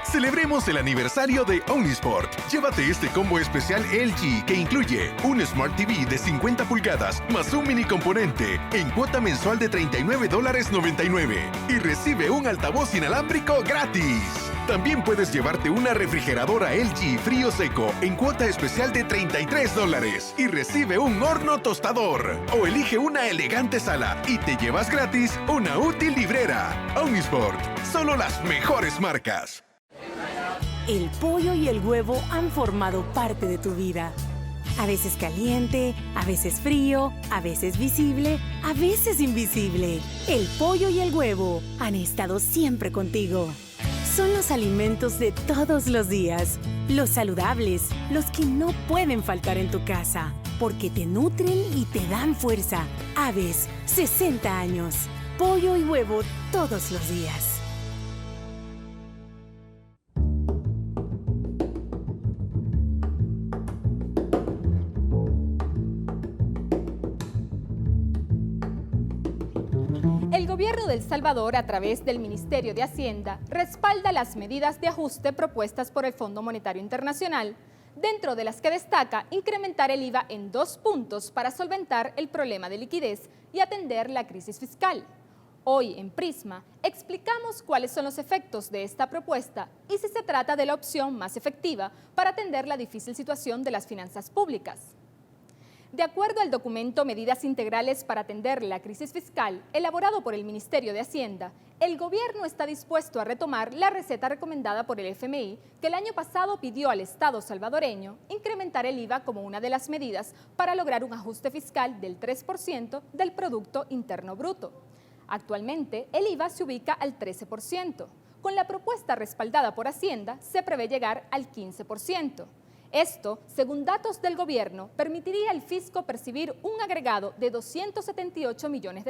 Celebremos el aniversario de Omnisport. Llévate este combo especial LG que incluye un Smart TV de 50 pulgadas más un mini componente en cuota mensual de $39.99 y recibe un altavoz inalámbrico gratis. También puedes llevarte una refrigeradora LG frío seco en cuota especial de $33 y recibe un horno tostador. O elige una elegante sala y te llevas gratis una útil librera. Omnisport, solo las mejores marcas. El pollo y el huevo han formado parte de tu vida. A veces caliente, a veces frío, a veces visible, a veces invisible. El pollo y el huevo han estado siempre contigo. Son los alimentos de todos los días, los saludables, los que no pueden faltar en tu casa, porque te nutren y te dan fuerza. Aves, 60 años. Pollo y huevo todos los días. El gobierno de El Salvador, a través del Ministerio de Hacienda, respalda las medidas de ajuste propuestas por el Fondo Monetario Internacional, dentro de las que destaca incrementar el IVA en 2 puntos para solventar el problema de liquidez y atender la crisis fiscal. Hoy, en Prisma, explicamos cuáles son los efectos de esta propuesta y si se trata de la opción más efectiva para atender la difícil situación de las finanzas públicas. De acuerdo al documento Medidas Integrales para atender la crisis fiscal, elaborado por el Ministerio de Hacienda, el gobierno está dispuesto a retomar la receta recomendada por el FMI, que el año pasado pidió al Estado salvadoreño incrementar el IVA como una de las medidas para lograr un ajuste fiscal del 3% del Producto Interno Bruto. Actualmente, el IVA se ubica al 13%. Con la propuesta respaldada por Hacienda, se prevé llegar al 15%. Esto, según datos del gobierno, permitiría al fisco percibir un agregado de $278 millones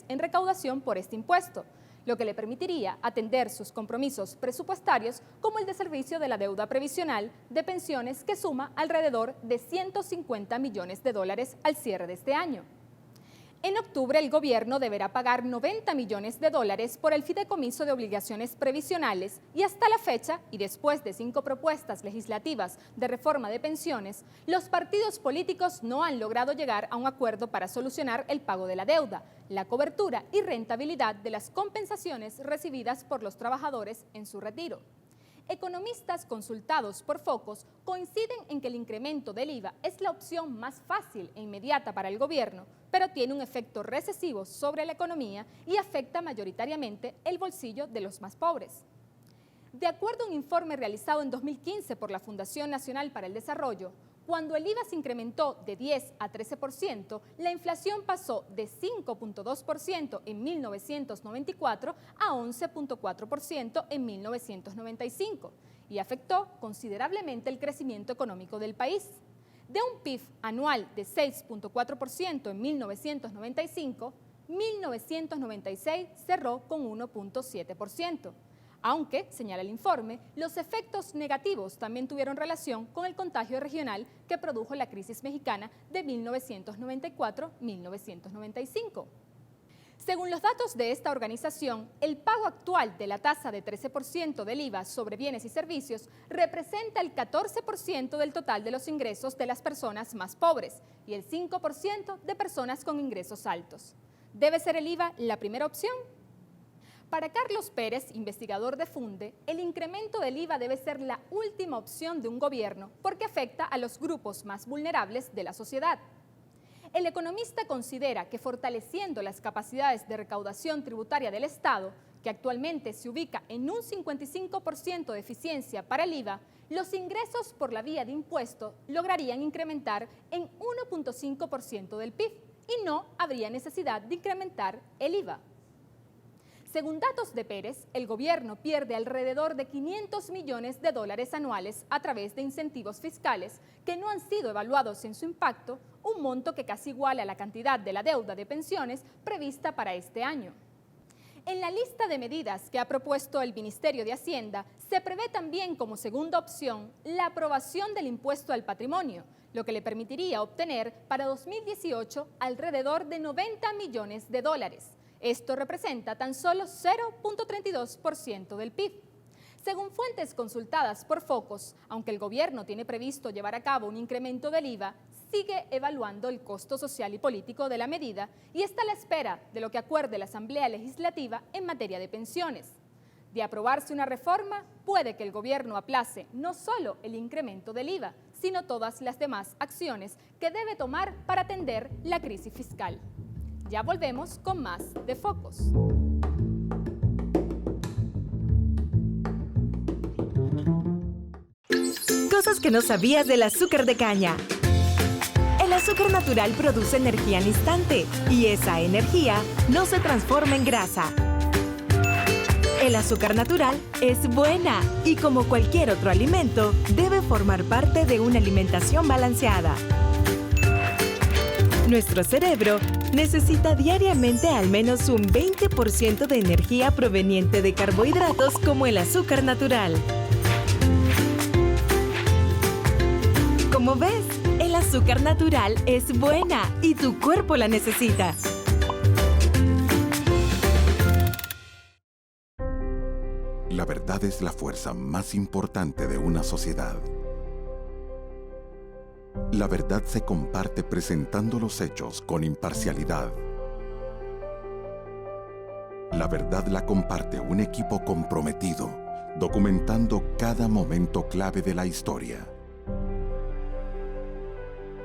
en recaudación por este impuesto, lo que le permitiría atender sus compromisos presupuestarios como el de servicio de la deuda previsional de pensiones, que suma alrededor de $150 millones al cierre de este año. En octubre, el gobierno deberá pagar $90 millones por el fideicomiso de obligaciones previsionales y hasta la fecha, y después de 5 propuestas legislativas de reforma de pensiones, los partidos políticos no han logrado llegar a un acuerdo para solucionar el pago de la deuda, la cobertura y rentabilidad de las compensaciones recibidas por los trabajadores en su retiro. Economistas consultados por Focus coinciden en que el incremento del IVA es la opción más fácil e inmediata para el gobierno, pero tiene un efecto recesivo sobre la economía y afecta mayoritariamente el bolsillo de los más pobres. De acuerdo a un informe realizado en 2015 por la Fundación Nacional para el Desarrollo, cuando el IVA se incrementó de 10 a 13%, la inflación pasó de 5.2% en 1994 a 11.4% en 1995 y afectó considerablemente el crecimiento económico del país. De un PIB anual de 6.4% en 1995, 1996 cerró con 1.7%. Aunque, señala el informe, los efectos negativos también tuvieron relación con el contagio regional que produjo la crisis mexicana de 1994-1995. Según los datos de esta organización, el pago actual de la tasa de 13% del IVA sobre bienes y servicios representa el 14% del total de los ingresos de las personas más pobres y el 5% de personas con ingresos altos. ¿Debe ser el IVA la primera opción? Para Carlos Pérez, investigador de Funde, el incremento del IVA debe ser la última opción de un gobierno porque afecta a los grupos más vulnerables de la sociedad. El economista considera que fortaleciendo las capacidades de recaudación tributaria del Estado, que actualmente se ubica en un 55% de eficiencia para el IVA, los ingresos por la vía de impuesto lograrían incrementar en 1.5% del PIB y no habría necesidad de incrementar el IVA. Según datos de Pérez, el gobierno pierde alrededor de $500 millones anuales a través de incentivos fiscales que no han sido evaluados en su impacto, un monto que casi iguala a la cantidad de la deuda de pensiones prevista para este año. En la lista de medidas que ha propuesto el Ministerio de Hacienda, se prevé también como segunda opción la aprobación del impuesto al patrimonio, lo que le permitiría obtener para 2018 alrededor de $90 millones. Esto representa tan solo 0.32% del PIB. Según fuentes consultadas por Focos, aunque el gobierno tiene previsto llevar a cabo un incremento del IVA, sigue evaluando el costo social y político de la medida y está a la espera de lo que acuerde la Asamblea Legislativa en materia de pensiones. De aprobarse una reforma, puede que el gobierno aplace no solo el incremento del IVA, sino todas las demás acciones que debe tomar para atender la crisis fiscal. Ya volvemos con más de Focos. Cosas que no sabías del azúcar de caña. El azúcar natural produce energía al instante y esa energía no se transforma en grasa. El azúcar natural es buena y como cualquier otro alimento, debe formar parte de una alimentación balanceada. Nuestro cerebro necesita diariamente al menos un 20% de energía proveniente de carbohidratos como el azúcar natural. Como ves, el azúcar natural es buena y tu cuerpo la necesita. La verdad es la fuerza más importante de una sociedad. La verdad se comparte presentando los hechos con imparcialidad. La verdad la comparte un equipo comprometido, documentando cada momento clave de la historia.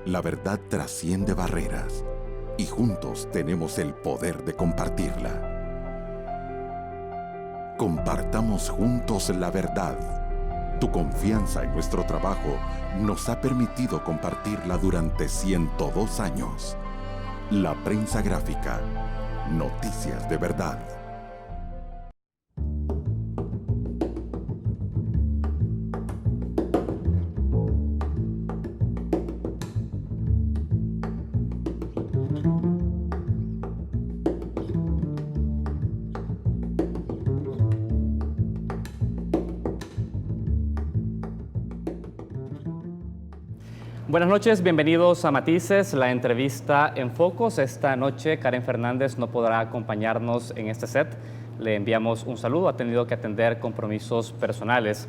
La verdad trasciende barreras y juntos tenemos el poder de compartirla. Compartamos juntos la verdad. Tu confianza en nuestro trabajo nos ha permitido compartirla durante 102 años. La prensa gráfica. Noticias de verdad. Buenas noches, bienvenidos a Matices, la entrevista en Focos. Esta noche Karen Fernández no podrá acompañarnos en este set. Le enviamos un saludo, ha tenido que atender compromisos personales.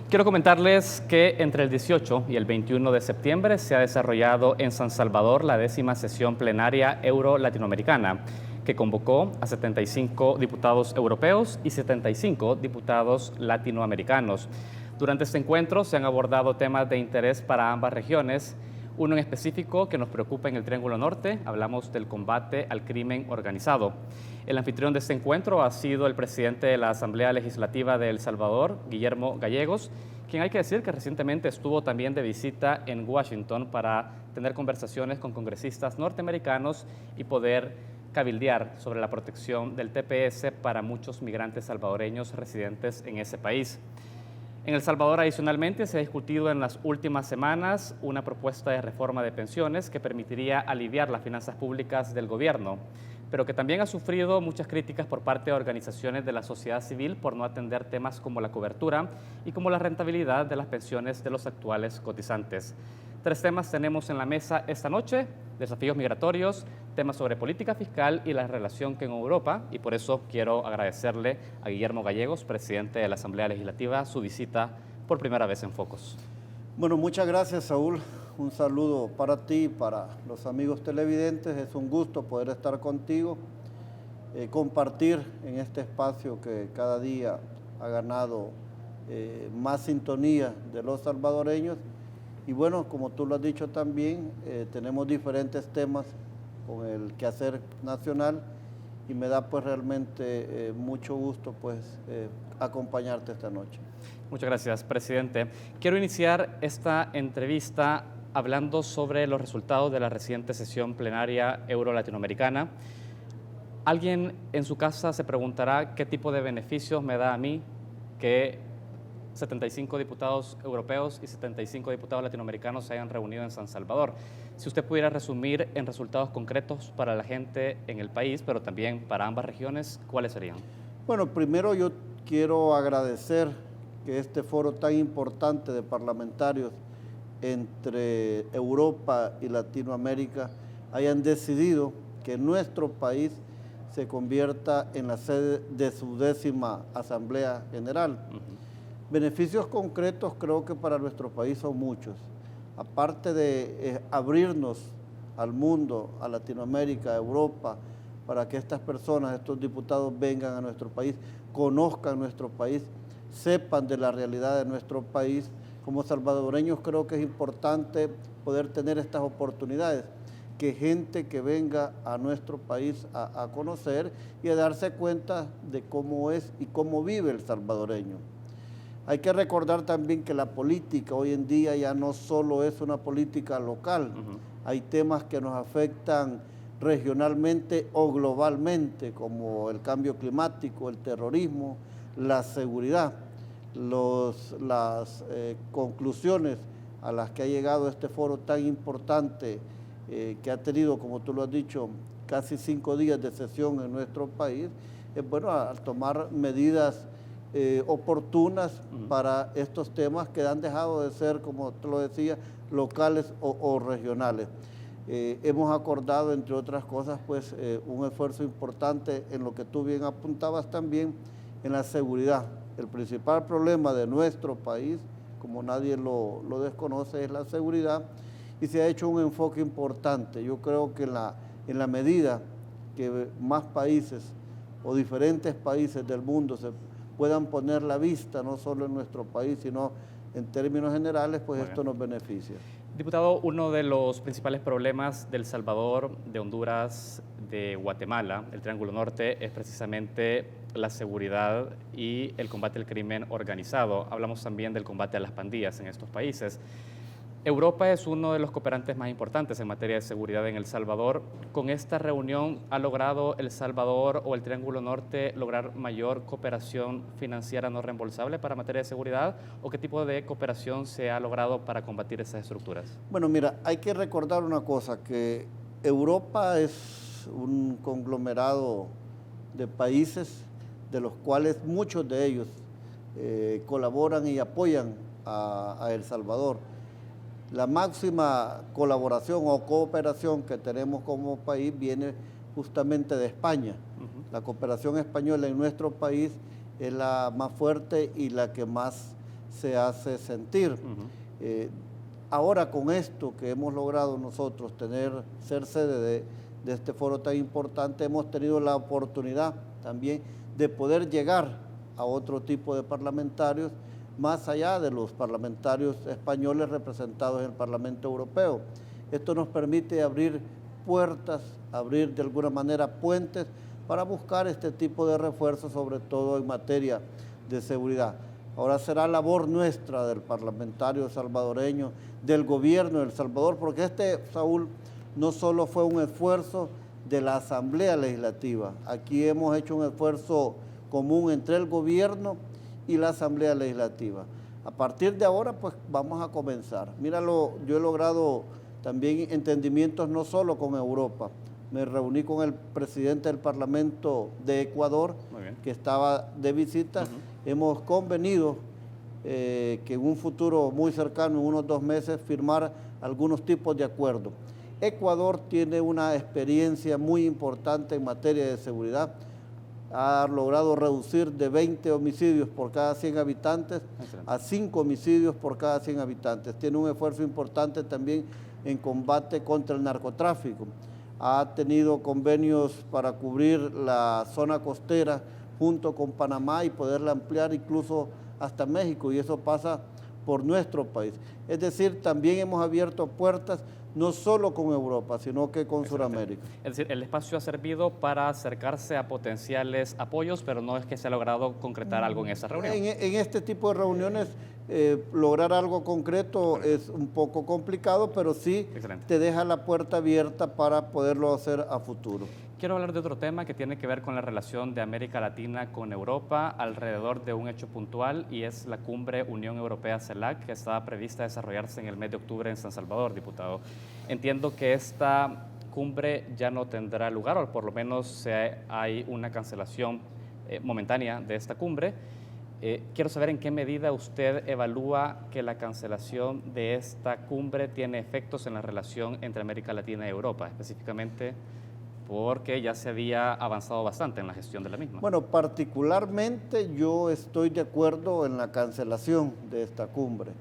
Quiero comentarles que entre el 18 y el 21 de septiembre se ha desarrollado en San Salvador la 10ª sesión plenaria euro-latinoamericana, que convocó a 75 diputados europeos y 75 diputados latinoamericanos. Durante este encuentro se han abordado temas de interés para ambas regiones, uno en específico que nos preocupa en el Triángulo Norte, hablamos del combate al crimen organizado. El anfitrión de este encuentro ha sido el presidente de la Asamblea Legislativa de El Salvador, Guillermo Gallegos, quien hay que decir que recientemente estuvo también de visita en Washington para tener conversaciones con congresistas norteamericanos y poder cabildear sobre la protección del TPS para muchos migrantes salvadoreños residentes en ese país. En El Salvador, adicionalmente, se ha discutido en las últimas semanas una propuesta de reforma de pensiones que permitiría aliviar las finanzas públicas del gobierno, pero que también ha sufrido muchas críticas por parte de organizaciones de la sociedad civil por no atender temas como la cobertura y como la rentabilidad de las pensiones de los actuales cotizantes. 3 temas tenemos en la mesa esta noche: desafíos migratorios, temas sobre política fiscal y la relación con Europa. Y por eso quiero agradecerle a Guillermo Gallegos, presidente de la Asamblea Legislativa, su visita por primera vez en Focos. Bueno, muchas gracias, Saúl. Un saludo para ti y para los amigos televidentes. Es un gusto poder estar contigo, compartir en este espacio que cada día ha ganado más sintonía de los salvadoreños. Y bueno, como tú lo has dicho también, tenemos diferentes temas con el quehacer nacional y me da pues realmente mucho gusto pues acompañarte esta noche. Muchas gracias, presidente. Quiero iniciar esta entrevista hablando sobre los resultados de la reciente sesión plenaria euro-latinoamericana. Alguien en su casa se preguntará qué tipo de beneficios me da a mí que 75 diputados europeos y 75 diputados latinoamericanos se hayan reunido en San Salvador. Si usted pudiera resumir en resultados concretos para la gente en el país, pero también para ambas regiones, ¿cuáles serían? Bueno, primero yo quiero agradecer que este foro tan importante de parlamentarios entre Europa y Latinoamérica hayan decidido que nuestro país se convierta en la sede de su 10ª Asamblea General. Beneficios concretos creo que para nuestro país son muchos. Aparte de abrirnos al mundo, a Latinoamérica, a Europa, para que estas personas, estos diputados vengan a nuestro país, conozcan nuestro país, sepan de la realidad de nuestro país. Como salvadoreños creo que es importante poder tener estas oportunidades, que gente que venga a nuestro país a conocer y a darse cuenta de cómo es y cómo vive el salvadoreño. Hay que recordar también que la política hoy en día ya no solo es una política local, hay temas que nos afectan regionalmente o globalmente, como el cambio climático, el terrorismo, la seguridad. Las conclusiones a las que ha llegado este foro tan importante, que ha tenido, como tú lo has dicho, casi 5 días de sesión en nuestro país, es bueno, al tomar medidas oportunas para estos temas que han dejado de ser, como te lo decía, locales o regionales. Hemos acordado, entre otras cosas, pues un esfuerzo importante en lo que tú bien apuntabas también, en la seguridad. El principal problema de nuestro país, como nadie lo desconoce, es la seguridad, y se ha hecho un enfoque importante. Yo creo que en la medida que más países o diferentes países del mundo se puedan poner la vista, no solo en nuestro país, sino en términos generales, pues esto nos beneficia. Diputado, uno de los principales problemas de El Salvador, de Honduras, de Guatemala, el Triángulo Norte, es precisamente la seguridad y el combate al crimen organizado. Hablamos también del combate a las pandillas en estos países. Europa es uno de los cooperantes más importantes en materia de seguridad en El Salvador. ¿Con esta reunión ha logrado El Salvador o el Triángulo Norte lograr mayor cooperación financiera no reembolsable para materia de seguridad? ¿O qué tipo de cooperación se ha logrado para combatir esas estructuras? Bueno, mira, hay que recordar una cosa, que Europa es un conglomerado de países de los cuales muchos de ellos colaboran y apoyan a El Salvador. La máxima colaboración o cooperación que tenemos como país viene justamente de España. La cooperación española en nuestro país es la más fuerte y la que más se hace sentir. Ahora, con esto que hemos logrado nosotros ser sede de este foro tan importante, hemos tenido la oportunidad también de poder llegar a otro tipo de parlamentarios, más allá de los parlamentarios españoles representados en el Parlamento Europeo. Esto nos permite abrir puertas, abrir de alguna manera puentes para buscar este tipo de refuerzos, sobre todo en materia de seguridad. Ahora será labor nuestra, del parlamentario salvadoreño, del gobierno de El Salvador, porque Saúl, no solo fue un esfuerzo de la Asamblea Legislativa. Aquí hemos hecho un esfuerzo común entre el gobierno y la Asamblea Legislativa. A partir de ahora, pues vamos a comenzar. Míralo, yo he logrado también entendimientos no solo con Europa. Me reuní con el presidente del Parlamento de Ecuador, que estaba de visita. Hemos convenido que en un futuro muy cercano, en unos 2 meses, firmar algunos tipos de acuerdos. Ecuador tiene una experiencia muy importante en materia de seguridad. Ha logrado reducir de 20 homicidios por cada 100 habitantes a 5 homicidios por cada 100 habitantes. Tiene un esfuerzo importante también en combate contra el narcotráfico. Ha tenido convenios para cubrir la zona costera junto con Panamá y poderla ampliar incluso hasta México, y eso pasa por nuestro país. Es decir, también hemos abierto puertas no solo con Europa, sino que con Sudamérica. Es decir, el espacio ha servido para acercarse a potenciales apoyos, pero no es que se ha logrado concretar algo en esa reunión. En este tipo de reuniones, lograr algo concreto es un poco complicado, pero sí te deja la puerta abierta para poderlo hacer a futuro. Quiero hablar de otro tema que tiene que ver con la relación de América Latina con Europa alrededor de un hecho puntual, y es la cumbre Unión Europea-CELAC, que estaba prevista desarrollarse en el mes de octubre en San Salvador, diputado. Entiendo que esta cumbre ya no tendrá lugar, o por lo menos hay una cancelación momentánea de esta cumbre. Quiero saber en qué medida usted evalúa que la cancelación de esta cumbre tiene efectos en la relación entre América Latina y Europa, específicamente porque ya se había avanzado bastante en la gestión de la misma. Bueno, particularmente yo estoy de acuerdo en la cancelación de esta cumbre.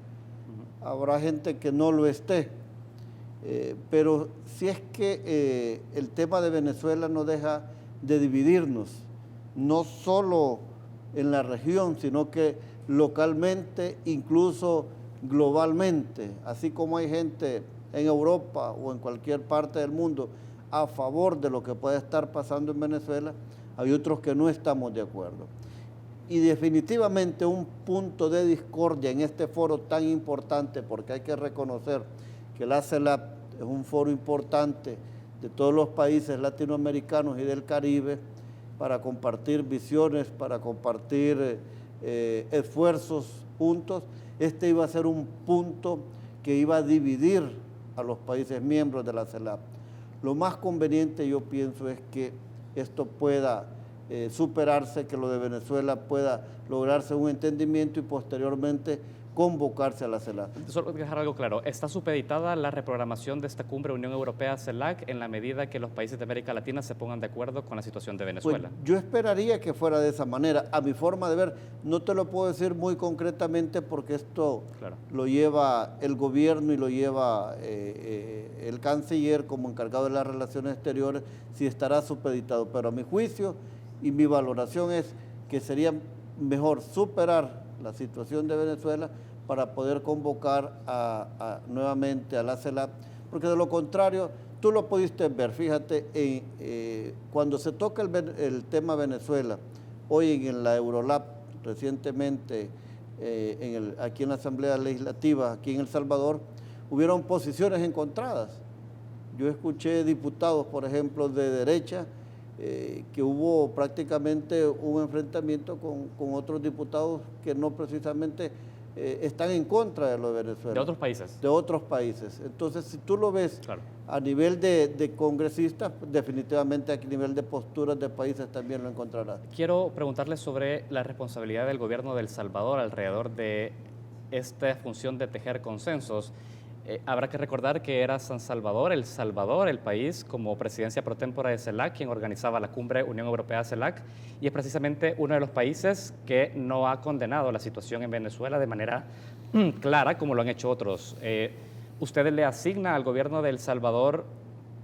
Habrá gente que no lo esté, pero si es que el tema de Venezuela no deja de dividirnos, no solo en la región, sino que localmente, incluso globalmente, así como hay gente en Europa o en cualquier parte del mundo a favor de lo que puede estar pasando en Venezuela, hay otros que no estamos de acuerdo. Y definitivamente un punto de discordia en este foro tan importante, porque hay que reconocer que la CELAC es un foro importante de todos los países latinoamericanos y del Caribe para compartir visiones, para compartir esfuerzos juntos. Este iba a ser un punto que iba a dividir a los países miembros de la CELAC. Lo más conveniente, yo pienso, es que esto pueda superarse, que lo de Venezuela pueda lograrse un entendimiento y posteriormente convocarse a la CELAC. Solo dejar algo claro, ¿está supeditada la reprogramación de esta cumbre Unión Europea-CELAC en la medida que los países de América Latina se pongan de acuerdo con la situación de Venezuela? Pues yo esperaría que fuera de esa manera. A mi forma de ver, no te lo puedo decir muy concretamente porque esto lo lleva el gobierno y lo lleva el canciller como encargado de las relaciones exteriores, si estará supeditado. Pero a mi juicio y mi valoración es que sería mejor superar la situación de Venezuela para poder convocar nuevamente a la CELAC, porque de lo contrario, tú lo pudiste ver, fíjate, cuando se toca el tema Venezuela, hoy en la Eurolab, recientemente aquí en la Asamblea Legislativa, aquí en El Salvador, hubieron posiciones encontradas. Yo escuché diputados, por ejemplo, de derecha, que hubo prácticamente un enfrentamiento con otros diputados que no precisamente están en contra de lo de Venezuela. ¿De otros países? De otros países. Entonces, si tú lo ves a nivel de congresistas, definitivamente a nivel de posturas de países también lo encontrarás. Quiero preguntarle sobre la responsabilidad del gobierno de El Salvador alrededor de esta función de tejer consensos. Habrá que recordar que era San Salvador, el país, como presidencia pro tempore de CELAC, quien organizaba la cumbre Unión Europea-CELAC, y es precisamente uno de los países que no ha condenado la situación en Venezuela de manera clara, como lo han hecho otros. ¿Usted le asigna al gobierno de El Salvador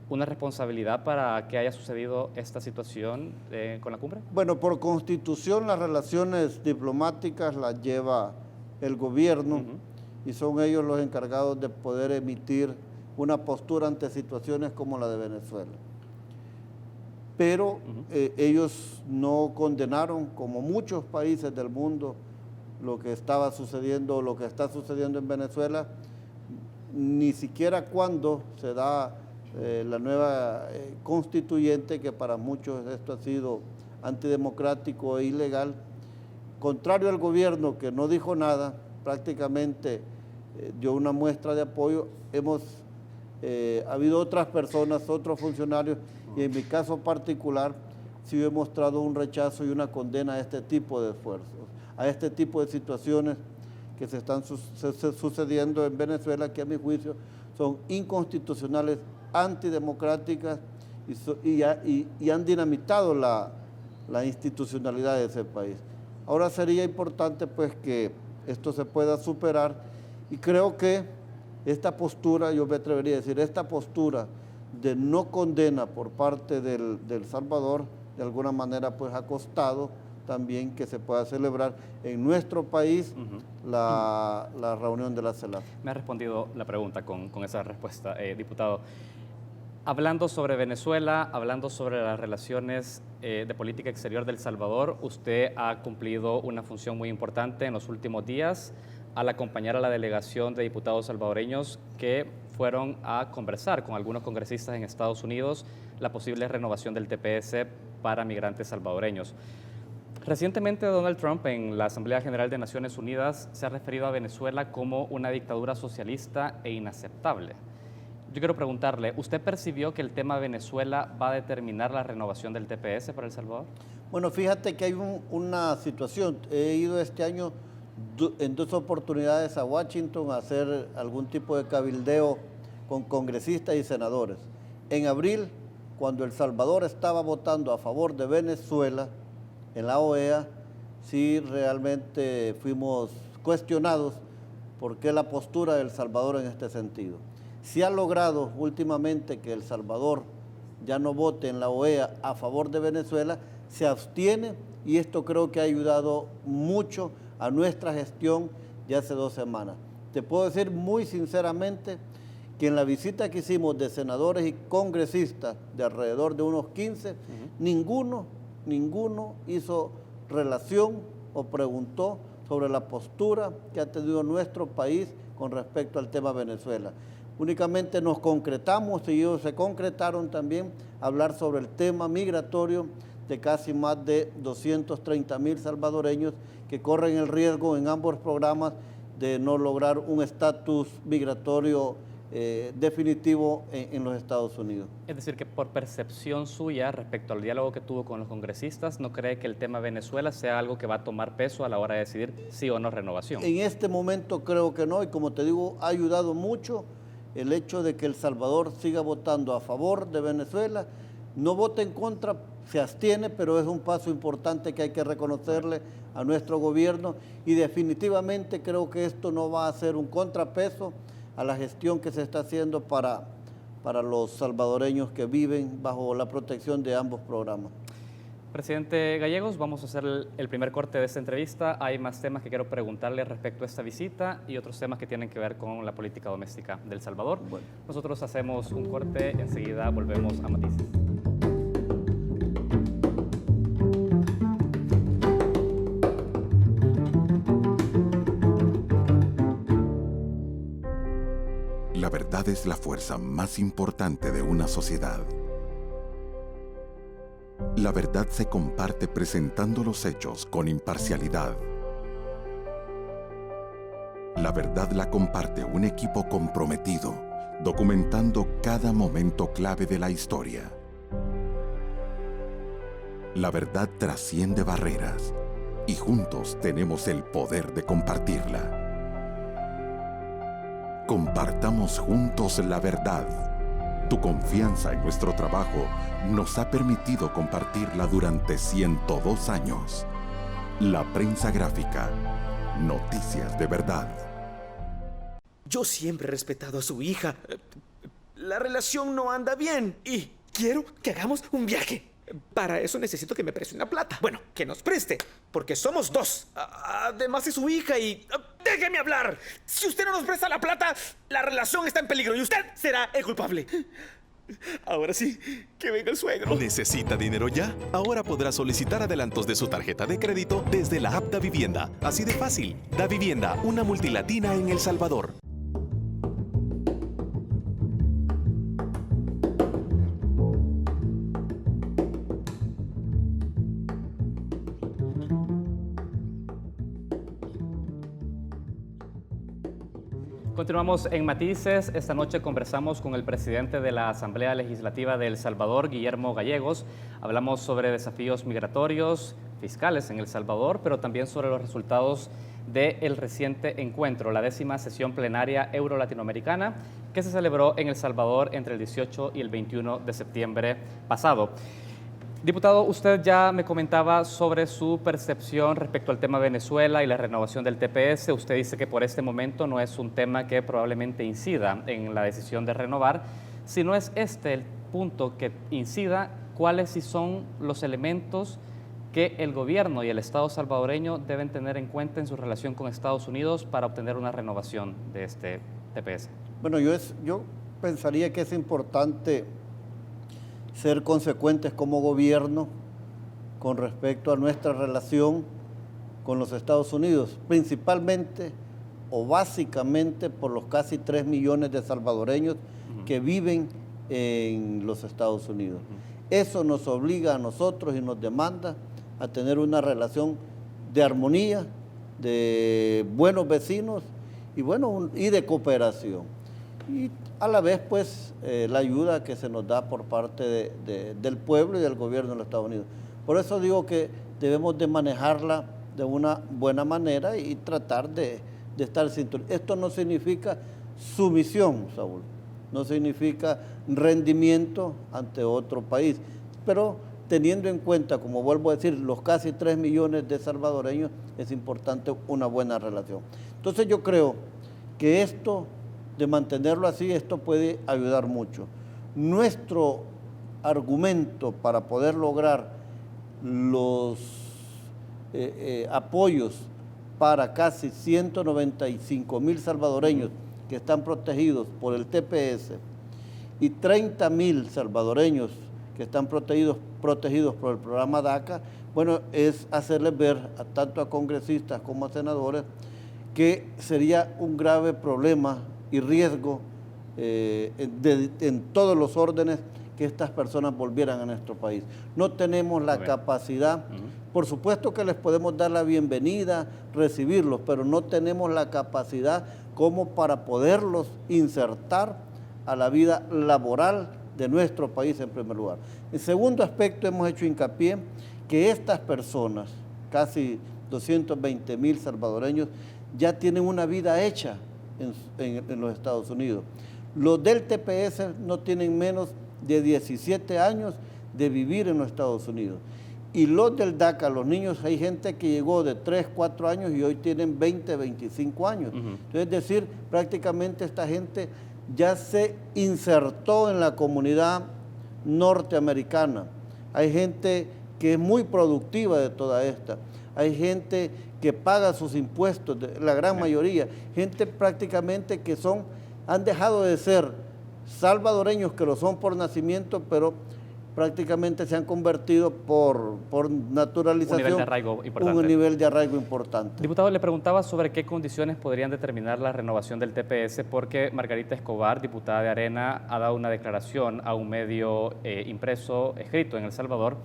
una responsabilidad para que haya sucedido esta situación con la cumbre? Bueno, por constitución las relaciones diplomáticas las lleva el gobierno, y son ellos los encargados de poder emitir una postura ante situaciones como la de Venezuela. Pero ellos no condenaron, como muchos países del mundo, lo que estaba sucediendo, lo que está sucediendo en Venezuela, ni siquiera cuando se da la nueva constituyente, que para muchos esto ha sido antidemocrático e ilegal. Contrario al gobierno, que no dijo nada, prácticamente dio una muestra de apoyo. Ha habido otras personas, otros funcionarios, y en mi caso particular sí he mostrado un rechazo y una condena a este tipo de esfuerzos, a este tipo de situaciones que se están sucediendo en Venezuela, que a mi juicio son inconstitucionales, antidemocráticas y han dinamitado la institucionalidad de ese país. Ahora sería importante pues que esto se pueda superar y creo que esta postura, yo me atrevería a decir, esta postura de no condena por parte del Salvador, de alguna manera pues ha costado también que se pueda celebrar en nuestro país la reunión de la CELAC. Me ha respondido la pregunta con esa respuesta, diputado. Hablando sobre Venezuela, hablando sobre las relaciones de política exterior del Salvador, usted ha cumplido una función muy importante en los últimos días al acompañar a la delegación de diputados salvadoreños que fueron a conversar con algunos congresistas en Estados Unidos la posible renovación del TPS para migrantes salvadoreños. Recientemente Donald Trump en la Asamblea General de Naciones Unidas se ha referido a Venezuela como una dictadura socialista e inaceptable. Yo quiero preguntarle, ¿usted percibió que el tema Venezuela va a determinar la renovación del TPS para El Salvador? Bueno, fíjate que hay una situación. He ido este año en 2 oportunidades a Washington a hacer algún tipo de cabildeo con congresistas y senadores. En abril, cuando El Salvador estaba votando a favor de Venezuela en la OEA, sí realmente fuimos cuestionados por qué la postura de El Salvador en este sentido. Se ha logrado últimamente que El Salvador ya no vote en la OEA a favor de Venezuela, se abstiene y esto creo que ha ayudado mucho a nuestra gestión de hace 2 semanas. Te puedo decir muy sinceramente que en la visita que hicimos de senadores y congresistas de alrededor de unos 15, ninguno hizo relación o preguntó sobre la postura que ha tenido nuestro país con respecto al tema Venezuela. Únicamente nos concretamos y ellos se concretaron también a hablar sobre el tema migratorio de casi más de 230,000 salvadoreños que corren el riesgo en ambos programas de no lograr un estatus migratorio definitivo en los Estados Unidos. Es decir, que por percepción suya respecto al diálogo que tuvo con los congresistas, ¿no cree que el tema Venezuela sea algo que va a tomar peso a la hora de decidir sí o no renovación? En este momento creo que no, y como te digo, ha ayudado mucho el hecho de que El Salvador siga votando a favor de Venezuela, no vota en contra, se abstiene, pero es un paso importante que hay que reconocerle a nuestro gobierno y definitivamente creo que esto no va a ser un contrapeso a la gestión que se está haciendo para los salvadoreños que viven bajo la protección de ambos programas. Presidente Gallegos, vamos a hacer el primer corte de esta entrevista. Hay más temas que quiero preguntarle respecto a esta visita y otros temas que tienen que ver con la política doméstica del Salvador. Bueno. Nosotros hacemos un corte, enseguida volvemos a Matices. La verdad es la fuerza más importante de una sociedad. La verdad se comparte presentando los hechos con imparcialidad. La verdad la comparte un equipo comprometido, documentando cada momento clave de la historia. La verdad trasciende barreras y juntos tenemos el poder de compartirla. Compartamos juntos la verdad. Tu confianza en nuestro trabajo nos ha permitido compartirla durante 102 años. La prensa gráfica. Noticias de verdad. Yo siempre he respetado a su hija. La relación no anda bien y quiero que hagamos un viaje. Para eso necesito que me preste una plata. Bueno, que nos preste, porque somos 2. Además es su hija y... ¡Déjeme hablar! Si usted no nos presta la plata, la relación está en peligro y usted será el culpable. Ahora sí, que venga el suegro. ¿Necesita dinero ya? Ahora podrá solicitar adelantos de su tarjeta de crédito desde la app Davivienda. Así de fácil. Davivienda, una multilatina en El Salvador. Continuamos en Matices. Esta noche conversamos con el presidente de la Asamblea Legislativa de El Salvador, Guillermo Gallegos. Hablamos sobre desafíos migratorios, fiscales en El Salvador, pero también sobre los resultados del reciente encuentro, la 10ª sesión plenaria euro-latinoamericana, que se celebró en El Salvador entre el 18 y el 21 de septiembre pasado. Diputado, usted ya me comentaba sobre su percepción respecto al tema Venezuela y la renovación del TPS. Usted dice que por este momento no es un tema que probablemente incida en la decisión de renovar. Si no es este el punto que incida, ¿cuáles sí son los elementos que el gobierno y el Estado salvadoreño deben tener en cuenta en su relación con Estados Unidos para obtener una renovación de este TPS? Bueno, yo pensaría que es importante ser consecuentes como gobierno con respecto a nuestra relación con los Estados Unidos, principalmente o básicamente por los casi 3 millones de salvadoreños que viven en los Estados Unidos. Eso nos obliga a nosotros y nos demanda a tener una relación de armonía, de buenos vecinos y de cooperación. Y a la vez, pues, la ayuda que se nos da por parte del pueblo y del gobierno de los Estados Unidos. Por eso digo que debemos de manejarla de una buena manera y tratar de estar cinturón. Esto no significa sumisión, Saúl, no significa rendimiento ante otro país, pero teniendo en cuenta, como vuelvo a decir, los casi 3 millones de salvadoreños, es importante una buena relación. Entonces yo creo que esto, de mantenerlo así, esto puede ayudar mucho. Nuestro argumento para poder lograr los apoyos para casi 195,000 salvadoreños que están protegidos por el TPS y 30,000 salvadoreños que están protegidos por el programa DACA, bueno, es hacerles ver tanto a congresistas como a senadores que sería un grave problema y riesgo en todos los órdenes que estas personas volvieran a nuestro país. No tenemos la capacidad, por supuesto que les podemos dar la bienvenida, recibirlos, pero no tenemos la capacidad como para poderlos insertar a la vida laboral de nuestro país en primer lugar. En segundo aspecto, hemos hecho hincapié que estas personas, casi 220,000 salvadoreños, ya tienen una vida hecha en los Estados Unidos. Los del TPS no tienen menos de 17 años de vivir en los Estados Unidos. Y los del DACA, los niños, hay gente que llegó de 3, 4 años y hoy tienen 20, 25 años. Entonces, es decir, prácticamente esta gente ya se insertó en la comunidad norteamericana. Hay gente que es muy productiva de toda esta. Hay gente que paga sus impuestos, la gran mayoría. Gente prácticamente que han dejado de ser salvadoreños, que lo son por nacimiento, pero prácticamente se han convertido por naturalización un nivel de arraigo importante. Diputado, le preguntaba sobre qué condiciones podrían determinar la renovación del TPS, porque Margarita Escobar, diputada de Arena, ha dado una declaración a un medio impreso, escrito en El Salvador,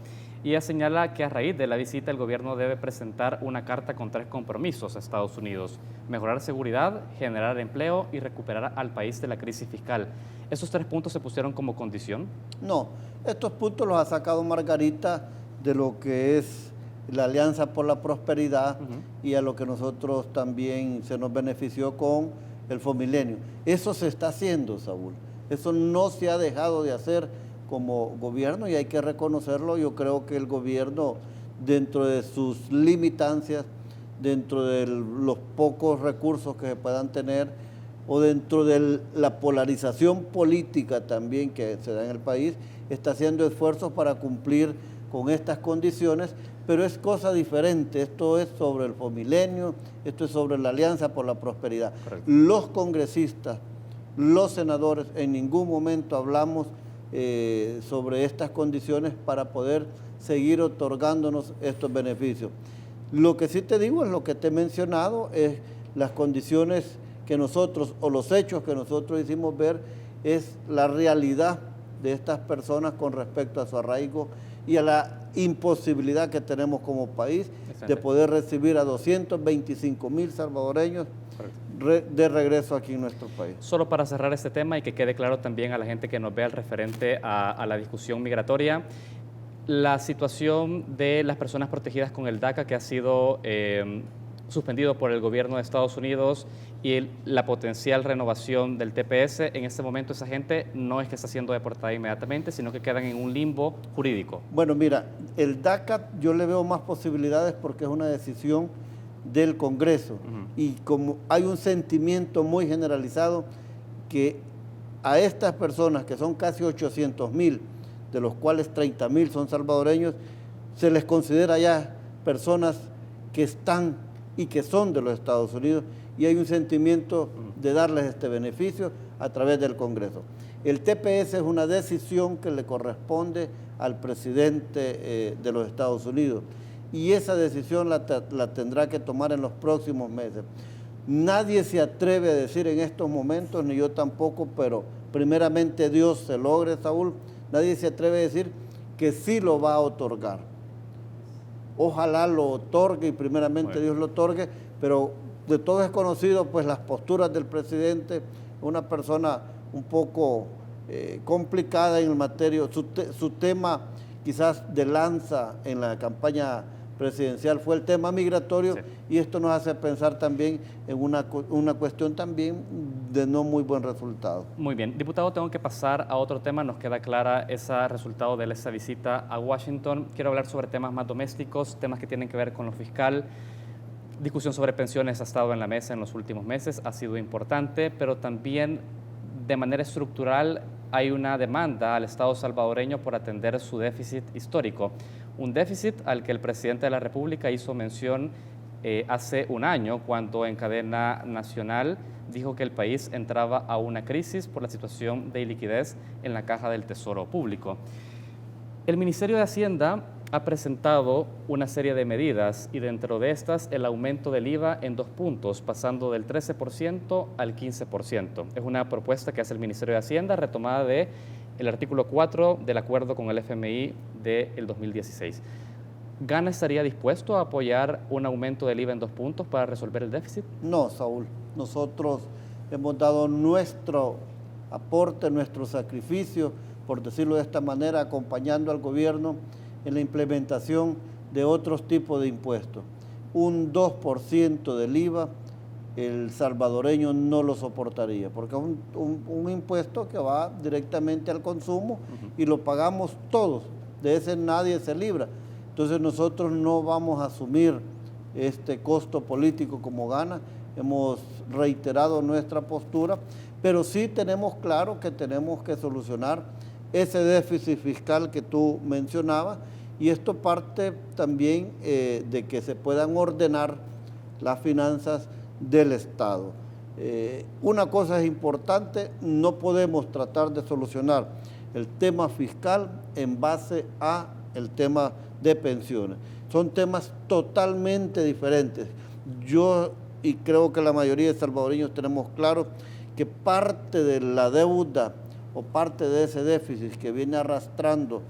y ella señala que a raíz de la visita el gobierno debe presentar una carta con 3 compromisos a Estados Unidos: mejorar seguridad, generar empleo y recuperar al país de la crisis fiscal. ¿Esos 3 puntos se pusieron como condición? No, estos puntos los ha sacado Margarita de lo que es la Alianza por la Prosperidad y a lo que nosotros también se nos benefició con el Fomilenio. Eso se está haciendo, Saúl. Eso no se ha dejado de hacer como gobierno y hay que reconocerlo. Yo creo que el gobierno, dentro de sus limitancias, dentro de los pocos recursos que se puedan tener o dentro de la polarización política también que se da en el país, está haciendo esfuerzos para cumplir con estas condiciones, pero es cosa diferente. Esto es sobre el Fomilenio, esto es sobre la Alianza por la Prosperidad. Correcto. Los congresistas, los senadores, en ningún momento hablamos sobre estas condiciones para poder seguir otorgándonos estos beneficios. Lo que sí te digo es lo que te he mencionado, es las condiciones que nosotros, o los hechos que nosotros hicimos ver, es la realidad de estas personas con respecto a su arraigo y a la imposibilidad que tenemos como país de poder recibir a 225,000 salvadoreños de regreso aquí en nuestro país. Solo para cerrar este tema y que quede claro también a la gente que nos vea al referente a la discusión migratoria, la situación de las personas protegidas con el DACA, que ha sido suspendido por el gobierno de Estados Unidos y la potencial renovación del TPS, en este momento esa gente no es que está siendo deportada inmediatamente, sino que quedan en un limbo jurídico. Bueno, mira, el DACA yo le veo más posibilidades porque es una decisión del Congreso y como hay un sentimiento muy generalizado que a estas personas, que son casi 800,000, de los cuales 30,000 son salvadoreños, se les considera ya personas que están y que son de los Estados Unidos, y hay un sentimiento de darles este beneficio a través del Congreso. El TPS es una decisión que le corresponde al presidente de los Estados Unidos, y esa decisión la tendrá que tomar en los próximos meses. Nadie se atreve a decir en estos momentos, ni yo tampoco, pero primeramente Dios se logre, Saúl, nadie se atreve a decir que sí lo va a otorgar. Ojalá lo otorgue y primeramente Dios lo otorgue, pero de todo es conocido pues las posturas del presidente, una persona un poco complicada en el materia, su tema quizás de lanza en la campaña presidencial fue el tema migratorio, y esto nos hace pensar también en una cuestión también de no muy buen resultado. Muy bien. Diputado, tengo que pasar a otro tema. Nos queda clara ese resultado de esa visita a Washington. Quiero hablar sobre temas más domésticos, temas que tienen que ver con lo fiscal. Discusión sobre pensiones ha estado en la mesa en los últimos meses, ha sido importante, pero también de manera estructural hay una demanda al Estado salvadoreño por atender su déficit histórico. Un déficit al que el presidente de la República hizo mención hace un año, cuando en cadena nacional dijo que el país entraba a una crisis por la situación de iliquidez en la caja del Tesoro Público. El Ministerio de Hacienda ha presentado una serie de medidas y dentro de estas el aumento del IVA en 2 puntos, pasando del 13% al 15%. Es una propuesta que hace el Ministerio de Hacienda retomada del artículo 4 del acuerdo con el FMI del 2016. ¿Gana estaría dispuesto a apoyar un aumento del IVA en 2 puntos para resolver el déficit? No, Saúl. Nosotros hemos dado nuestro aporte, nuestro sacrificio, por decirlo de esta manera, acompañando al gobierno en la implementación de otros tipos de impuestos. Un 2% del IVA, el salvadoreño no lo soportaría, porque es un impuesto que va directamente al consumo y lo pagamos todos, de ese nadie se libra. Entonces nosotros no vamos a asumir este costo político como gana, hemos reiterado nuestra postura, pero sí tenemos claro que tenemos que solucionar ese déficit fiscal que tú mencionabas, y esto parte también de que se puedan ordenar las finanzas del Estado. Una cosa es importante, no podemos tratar de solucionar el tema fiscal en base a el tema de pensiones. Son temas totalmente diferentes. Yo, y creo que la mayoría de salvadoreños tenemos claro que parte de la deuda o parte de ese déficit que viene arrastrando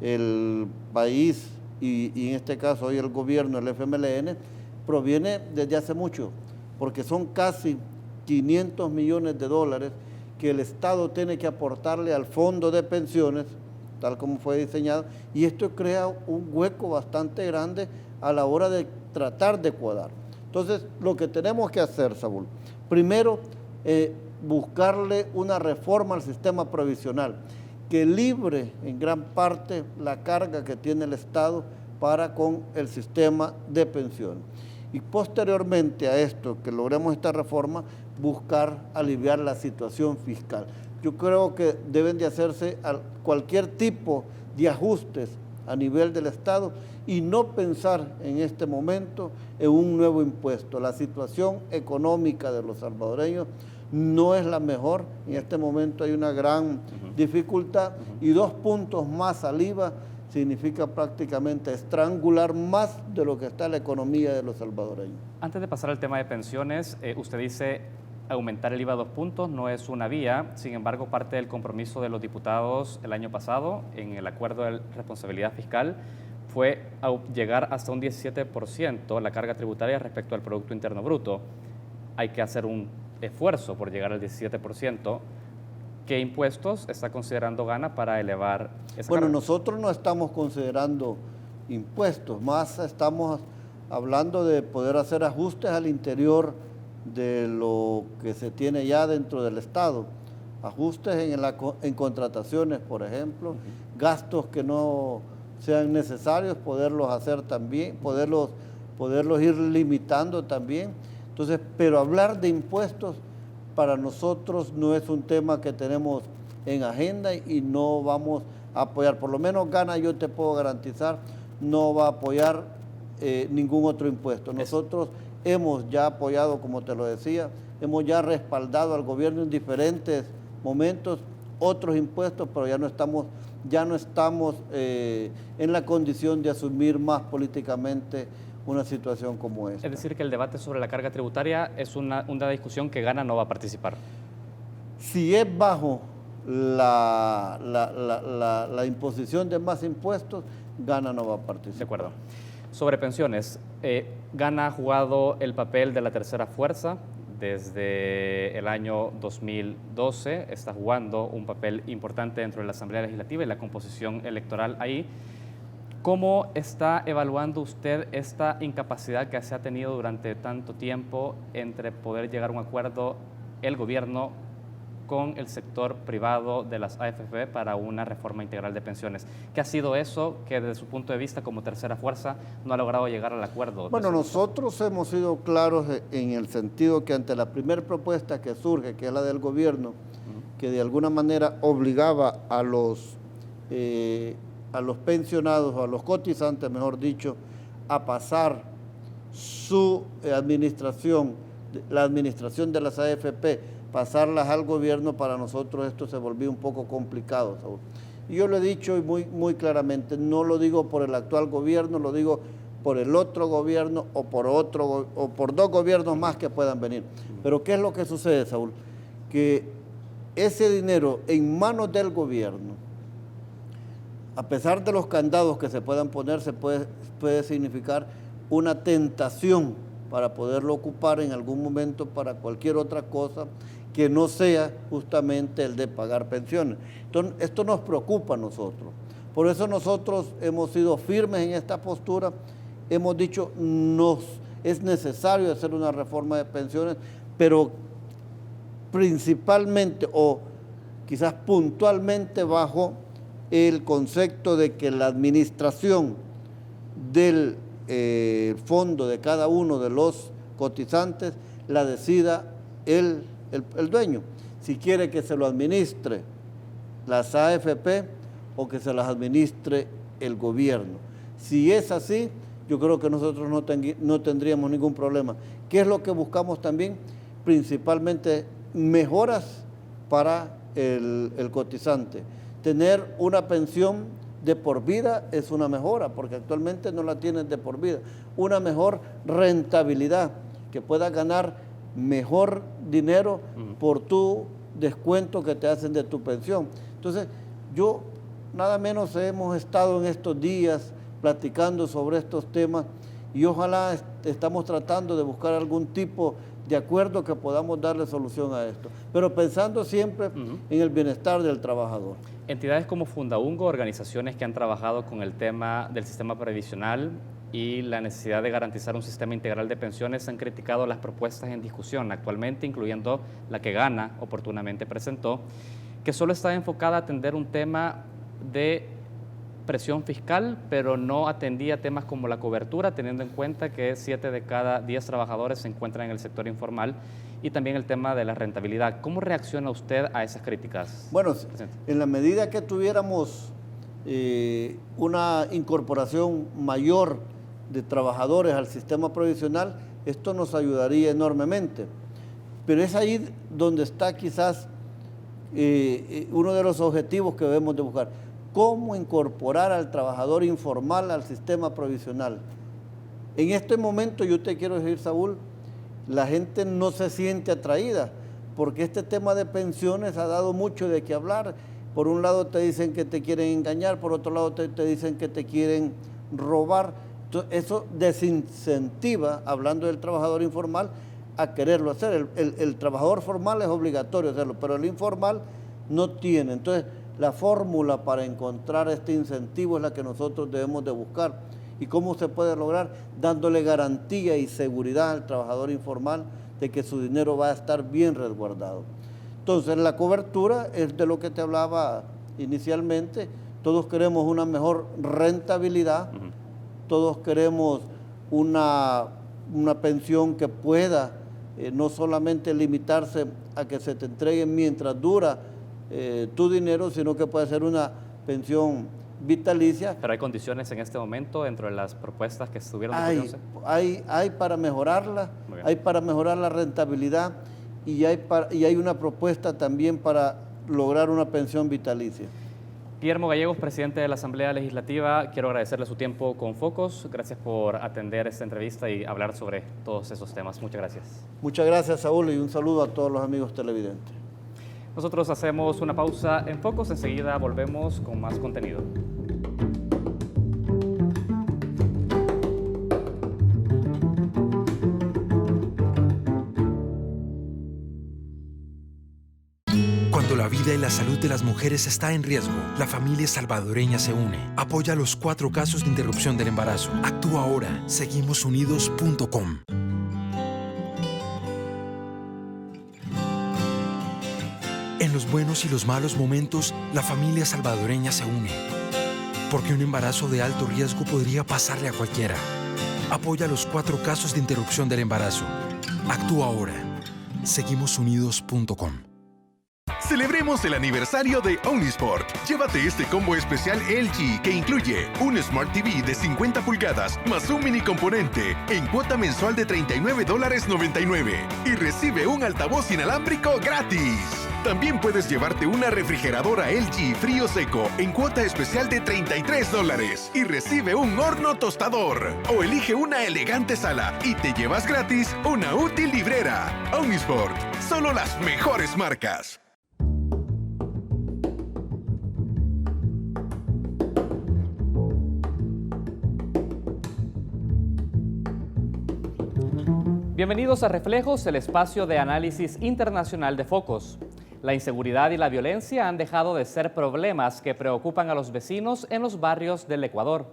el país y en este caso hoy el gobierno, el FMLN, proviene desde hace mucho, porque son casi 500 millones de dólares que el Estado tiene que aportarle al fondo de pensiones, tal como fue diseñado, y esto crea un hueco bastante grande a la hora de tratar de cuadrar. Entonces, lo que tenemos que hacer, Saúl, primero, buscarle una reforma al sistema provisional que libre en gran parte la carga que tiene el Estado para con el sistema de pensiones. Y posteriormente a esto, que logremos esta reforma, buscar aliviar la situación fiscal. Yo creo que deben de hacerse cualquier tipo de ajustes a nivel del Estado y no pensar en este momento en un nuevo impuesto. La situación económica de los salvadoreños no es la mejor, en este momento hay una gran dificultad y 2 puntos más al IVA significa prácticamente estrangular más de lo que está la economía de los salvadoreños. Antes de pasar al tema de pensiones, usted dice aumentar el IVA a 2 puntos no es una vía, sin embargo parte del compromiso de los diputados el año pasado en el acuerdo de responsabilidad fiscal fue llegar hasta un 17% la carga tributaria respecto al Producto Interno Bruto. Hay que hacer un esfuerzo por llegar al 17%. ¿Qué impuestos está considerando Gana para elevar esa carga? Bueno, nosotros no estamos considerando impuestos, más estamos hablando de poder hacer ajustes al interior de lo que se tiene ya dentro del Estado, ajustes en contrataciones, por ejemplo, gastos que no sean necesarios, poderlos hacer también, poderlos ir limitando también. Entonces, pero hablar de impuestos para nosotros no es un tema que tenemos en agenda y no vamos a apoyar. Por lo menos Gana, yo te puedo garantizar, no va a apoyar ningún otro impuesto. Nosotros hemos ya apoyado, como te lo decía, hemos ya respaldado al gobierno en diferentes momentos otros impuestos, pero ya no estamos en la condición de asumir más políticamente una situación como esta. Es decir, que el debate sobre la carga tributaria es una discusión que Gana no va a participar. Si es bajo la imposición de más impuestos, Gana no va a participar. De acuerdo. Sobre pensiones, Gana ha jugado el papel de la tercera fuerza desde el año 2012, está jugando un papel importante dentro de la Asamblea Legislativa y la composición electoral ahí. ¿Cómo está evaluando usted esta incapacidad que se ha tenido durante tanto tiempo entre poder llegar a un acuerdo el gobierno con el sector privado de las AFP para una reforma integral de pensiones? ¿Qué ha sido eso que desde su punto de vista como tercera fuerza no ha logrado llegar al acuerdo? Bueno, nosotros hemos sido claros en el sentido que ante la primera propuesta que surge, que es la del gobierno, que de alguna manera obligaba a los pensionados o a los cotizantes, mejor dicho, a pasar su administración, la administración de las AFP, pasarlas al gobierno, para nosotros esto se volvió un poco complicado, Saúl. Y yo lo he dicho muy claramente, no lo digo por el actual gobierno, lo digo por el otro gobierno o por dos gobiernos más que puedan venir. Pero ¿qué es lo que sucede, Saúl? Que ese dinero en manos del gobierno, a pesar de los candados que se puedan poner, puede significar una tentación para poderlo ocupar en algún momento para cualquier otra cosa que no sea justamente el de pagar pensiones. Entonces, esto nos preocupa a nosotros. Por eso nosotros hemos sido firmes en esta postura, hemos dicho, es necesario hacer una reforma de pensiones, pero principalmente o quizás puntualmente bajo el concepto de que la administración del fondo de cada uno de los cotizantes la decida el dueño, si quiere que se lo administre las AFP o que se las administre el gobierno. Si es así, yo creo que nosotros no tendríamos ningún problema. ¿Qué es lo que buscamos también? Principalmente mejoras para el cotizante. Tener una pensión de por vida es una mejora, porque actualmente no la tienen de por vida. Una mejor rentabilidad, que puedas ganar mejor dinero por tu descuento que te hacen de tu pensión. Entonces, yo nada menos hemos estado en estos días platicando sobre estos temas y ojalá estamos tratando de buscar algún tipo de acuerdo que podamos darle solución a esto, pero pensando siempre en el bienestar del trabajador. Entidades como Fundaungo, organizaciones que han trabajado con el tema del sistema previsional y la necesidad de garantizar un sistema integral de pensiones, han criticado las propuestas en discusión actualmente, incluyendo la que Gana oportunamente presentó, que solo está enfocada a atender un tema de presión fiscal, pero no atendía temas como la cobertura, teniendo en cuenta que 7 de cada 10 trabajadores se encuentran en el sector informal, y también el tema de la rentabilidad. ¿Cómo reacciona usted a esas críticas? Bueno, en la medida que tuviéramos una incorporación mayor de trabajadores al sistema provisional, esto nos ayudaría enormemente. Pero es ahí donde está quizás uno de los objetivos que debemos de buscar. ¿Cómo incorporar al trabajador informal al sistema provisional? En este momento, yo te quiero decir, Saúl, la gente no se siente atraída, porque este tema de pensiones ha dado mucho de qué hablar. Por un lado te dicen que te quieren engañar, por otro lado te dicen que te quieren robar. Entonces, eso desincentiva, hablando del trabajador informal, a quererlo hacer. El trabajador formal es obligatorio hacerlo, pero el informal no tiene. Entonces, la fórmula para encontrar este incentivo es la que nosotros debemos de buscar. ¿Y cómo se puede lograr? Dándole garantía y seguridad al trabajador informal de que su dinero va a estar bien resguardado. Entonces, la cobertura es de lo que te hablaba inicialmente. Todos queremos una mejor rentabilidad, todos queremos una pensión que pueda no solamente limitarse a que se te entreguen mientras dura tu dinero, sino que puede ser una pensión vitalicia. Pero hay condiciones en este momento dentro de las propuestas que estuvieron discutiéndose. Hay para mejorarla, hay para mejorar la rentabilidad y hay una propuesta también para lograr una pensión vitalicia. Guillermo Gallegos, presidente de la Asamblea Legislativa, quiero agradecerle su tiempo con Focos. Gracias por atender esta entrevista y hablar sobre todos esos temas. Muchas gracias. Muchas gracias, Saúl, y un saludo a todos los amigos televidentes. Nosotros hacemos una pausa en Focos, enseguida volvemos con más contenido. Cuando la vida y la salud de las mujeres está en riesgo, la familia salvadoreña se une. Apoya los 4 casos de interrupción del embarazo. Actúa ahora. Seguimosunidos.com. En los buenos y los malos momentos, la familia salvadoreña se une. Porque un embarazo de alto riesgo podría pasarle a cualquiera. Apoya los 4 casos de interrupción del embarazo. Actúa ahora. Seguimosunidos.com. Celebremos el aniversario de Omnisport. Llévate este combo especial LG que incluye un Smart TV de 50 pulgadas más un mini componente en cuota mensual de $39.99 y recibe un altavoz inalámbrico gratis. También puedes llevarte una refrigeradora LG frío seco en cuota especial de $33 y recibe un horno tostador. O elige una elegante sala y te llevas gratis una útil librera. Omnisport, solo las mejores marcas. Bienvenidos a Reflejos, el espacio de análisis internacional de Focos. La inseguridad y la violencia han dejado de ser problemas que preocupan a los vecinos en los barrios del Ecuador.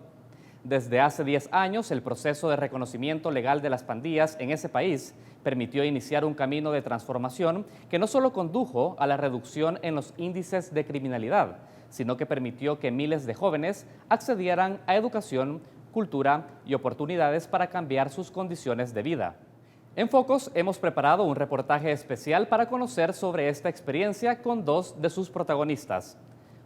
Desde hace 10 años, el proceso de reconocimiento legal de las pandillas en ese país permitió iniciar un camino de transformación que no solo condujo a la reducción en los índices de criminalidad, sino que permitió que miles de jóvenes accedieran a educación, cultura y oportunidades para cambiar sus condiciones de vida. En Focos hemos preparado un reportaje especial para conocer sobre esta experiencia con 2 de sus protagonistas.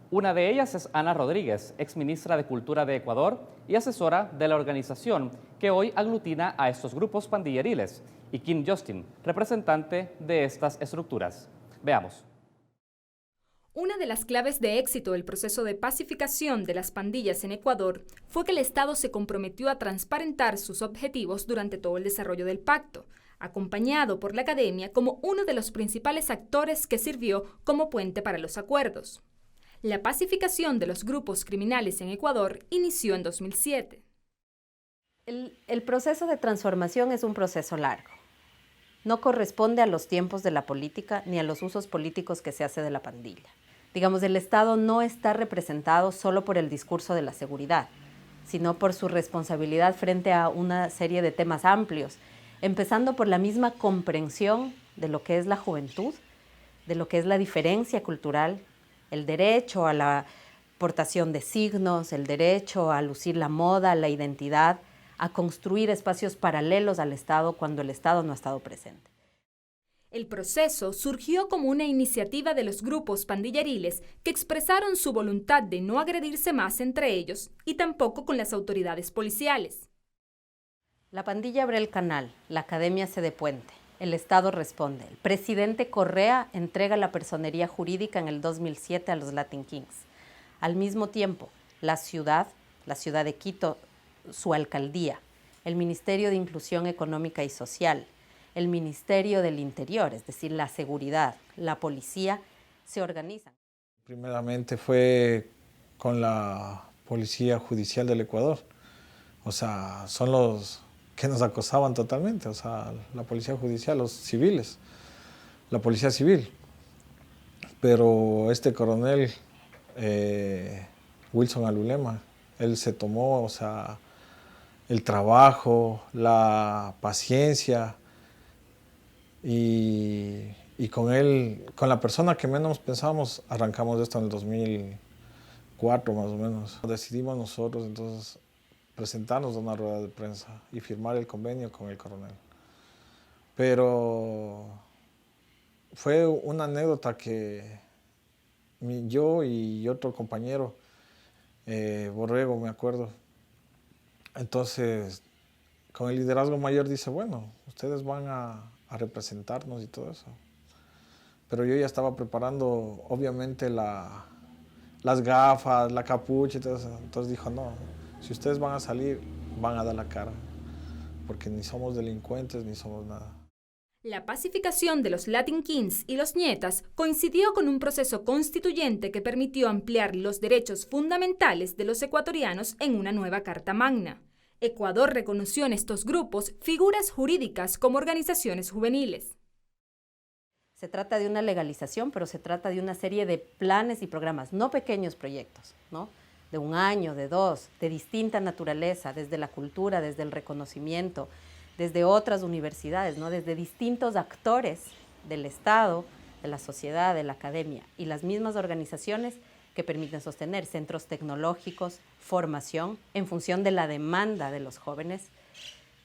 Una de ellas es Ana Rodríguez, exministra de Cultura de Ecuador y asesora de la organización que hoy aglutina a estos grupos pandilleriles, y Kim Justin, representante de estas estructuras. Veamos. Una de las claves de éxito del proceso de pacificación de las pandillas en Ecuador fue que el Estado se comprometió a transparentar sus objetivos durante todo el desarrollo del pacto, acompañado por la academia como uno de los principales actores que sirvió como puente para los acuerdos. La pacificación de los grupos criminales en Ecuador inició en 2007. El proceso de transformación es un proceso largo. No corresponde a los tiempos de la política ni a los usos políticos que se hace de la pandilla. Digamos, el Estado no está representado solo por el discurso de la seguridad, sino por su responsabilidad frente a una serie de temas amplios, empezando por la misma comprensión de lo que es la juventud, de lo que es la diferencia cultural, el derecho a la portación de signos, el derecho a lucir la moda, la identidad, a construir espacios paralelos al Estado cuando el Estado no ha estado presente. El proceso surgió como una iniciativa de los grupos pandilleriles que expresaron su voluntad de no agredirse más entre ellos y tampoco con las autoridades policiales. La pandilla abre el canal, la academia cede puente, el Estado responde. El presidente Correa entrega la personería jurídica en el 2007 a los Latin Kings. Al mismo tiempo, la ciudad de Quito, su alcaldía, el Ministerio de Inclusión Económica y Social, el Ministerio del Interior, es decir, la seguridad, la policía, se organizan. Primeramente fue con la Policía Judicial del Ecuador. O sea, son los que nos acosaban totalmente. O sea, la Policía Judicial, los civiles, la Policía Civil. Pero este coronel, Wilson Alulema, él se tomó, o sea, el trabajo, la paciencia y con él, con la persona que menos pensábamos, arrancamos esto en el 2004 más o menos. Decidimos nosotros entonces presentarnos a una rueda de prensa y firmar el convenio con el coronel. Pero fue una anécdota que yo y otro compañero, Borrego, me acuerdo, entonces con el liderazgo mayor dice, bueno, ustedes van a representarnos y todo eso. Pero yo ya estaba preparando, obviamente, las gafas, la capucha y todo eso. Entonces dijo, no, si ustedes van a salir, van a dar la cara, porque ni somos delincuentes ni somos nada. La pacificación de los Latin Kings y los Nietas coincidió con un proceso constituyente que permitió ampliar los derechos fundamentales de los ecuatorianos en una nueva Carta Magna. Ecuador reconoció en estos grupos figuras jurídicas como organizaciones juveniles. Se trata de una legalización, pero se trata de una serie de planes y programas, no pequeños proyectos, ¿no? De 1 año, de 2, de distinta naturaleza, desde la cultura, desde el reconocimiento, desde otras universidades, ¿no? Desde distintos actores del Estado, de la sociedad, de la academia y las mismas organizaciones que permiten sostener centros tecnológicos, formación en función de la demanda de los jóvenes,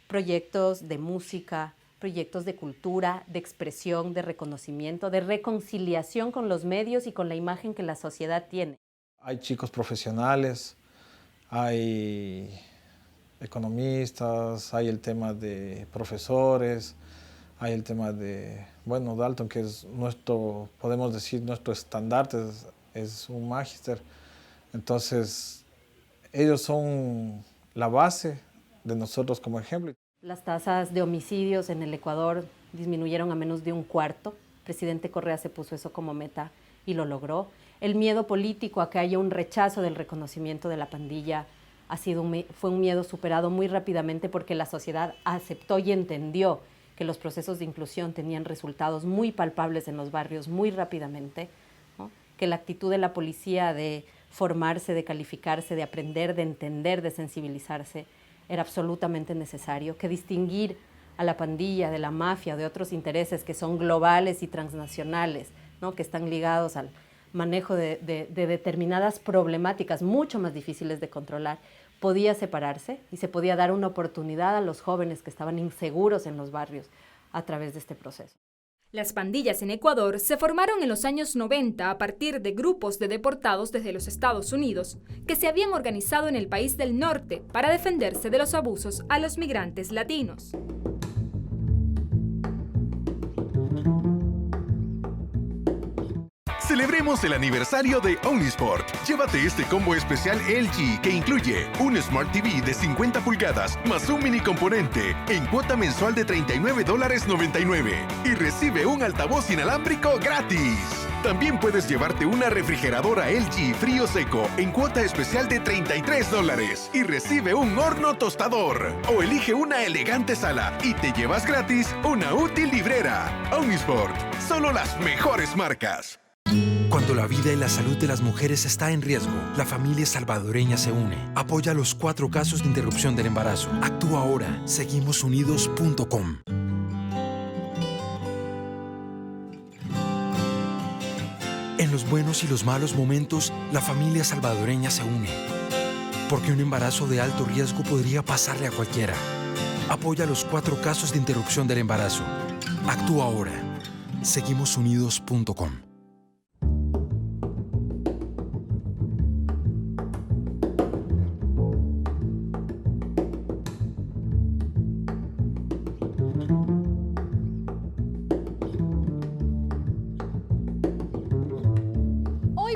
proyectos de música, proyectos de cultura, de expresión, de reconocimiento, de reconciliación con los medios y con la imagen que la sociedad tiene. Hay chicos profesionales, hay economistas, hay el tema de profesores, hay el tema de, bueno, Dalton, que es nuestro, podemos decir, nuestro estandarte, es un magíster. Entonces, ellos son la base de nosotros como ejemplo. Las tasas de homicidios en el Ecuador disminuyeron a menos de 1/4. El presidente Correa se puso eso como meta y lo logró. El miedo político a que haya un rechazo del reconocimiento de la pandilla fue un miedo superado muy rápidamente porque la sociedad aceptó y entendió que los procesos de inclusión tenían resultados muy palpables en los barrios muy rápidamente, ¿no? Que la actitud de la policía de formarse, de calificarse, de aprender, de entender, de sensibilizarse, era absolutamente necesario, que distinguir a la pandilla de la mafia, de otros intereses que son globales y transnacionales, ¿no? Que están ligados al manejo de determinadas problemáticas mucho más difíciles de controlar, podía separarse y se podía dar una oportunidad a los jóvenes que estaban inseguros en los barrios a través de este proceso. Las pandillas en Ecuador se formaron en los años 90 a partir de grupos de deportados desde los Estados Unidos que se habían organizado en el país del norte para defenderse de los abusos a los migrantes latinos. Celebremos el aniversario de Omnisport. Llévate este combo especial LG que incluye un Smart TV de 50 pulgadas más un mini componente en cuota mensual de $39.99 y recibe un altavoz inalámbrico gratis. También puedes llevarte una refrigeradora LG frío seco en cuota especial de $33 y recibe un horno tostador. O elige una elegante sala y te llevas gratis una útil librera. Omnisport, solo las mejores marcas. Cuando la vida y la salud de las mujeres está en riesgo, la familia salvadoreña se une. Apoya los 4 casos de interrupción del embarazo. Actúa ahora. Seguimosunidos.com. En los buenos y los malos momentos, la familia salvadoreña se une. Porque un embarazo de alto riesgo podría pasarle a cualquiera. Apoya los 4 casos de interrupción del embarazo. Actúa ahora. Seguimosunidos.com.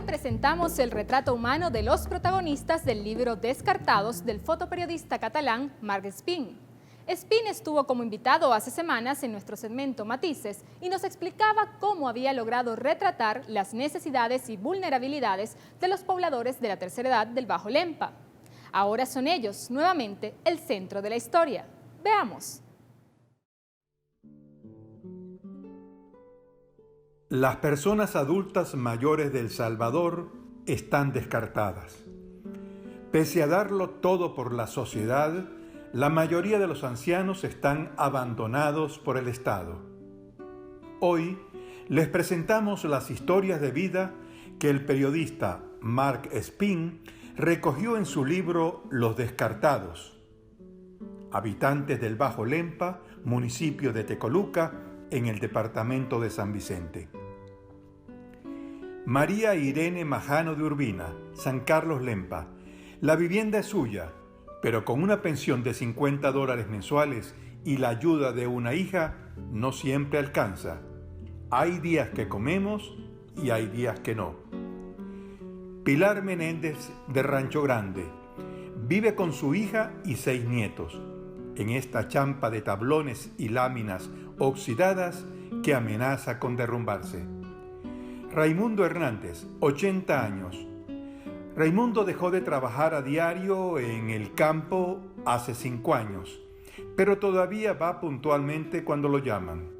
Presentamos el retrato humano de los protagonistas del libro Descartados del fotoperiodista catalán Marc Espín. Espín estuvo como invitado hace semanas en nuestro segmento Matices y nos explicaba cómo había logrado retratar las necesidades y vulnerabilidades de los pobladores de la tercera edad del Bajo Lempa. Ahora son ellos, nuevamente, el centro de la historia. Veamos. Las personas adultas mayores de El Salvador están descartadas. Pese a darlo todo por la sociedad, La mayoría de los ancianos están abandonados por el Estado. Hoy les presentamos las historias de vida que el periodista Mark Spin recogió en su libro Los Descartados, habitantes del Bajo Lempa, municipio de Tecoluca, en el departamento de San Vicente. María Irene Majano de Urbina, San Carlos Lempa. La vivienda es suya, pero con una pensión de $50 mensuales y la ayuda de una hija, no siempre alcanza. Hay días que comemos y hay días que no. Pilar Menéndez de Rancho Grande. Vive con su hija y 6 nietos, en esta champa de tablones y láminas oxidadas que amenaza con derrumbarse. Raimundo Hernández, 80 años. Raimundo dejó de trabajar a diario en el campo hace 5 años, pero todavía va puntualmente cuando lo llaman.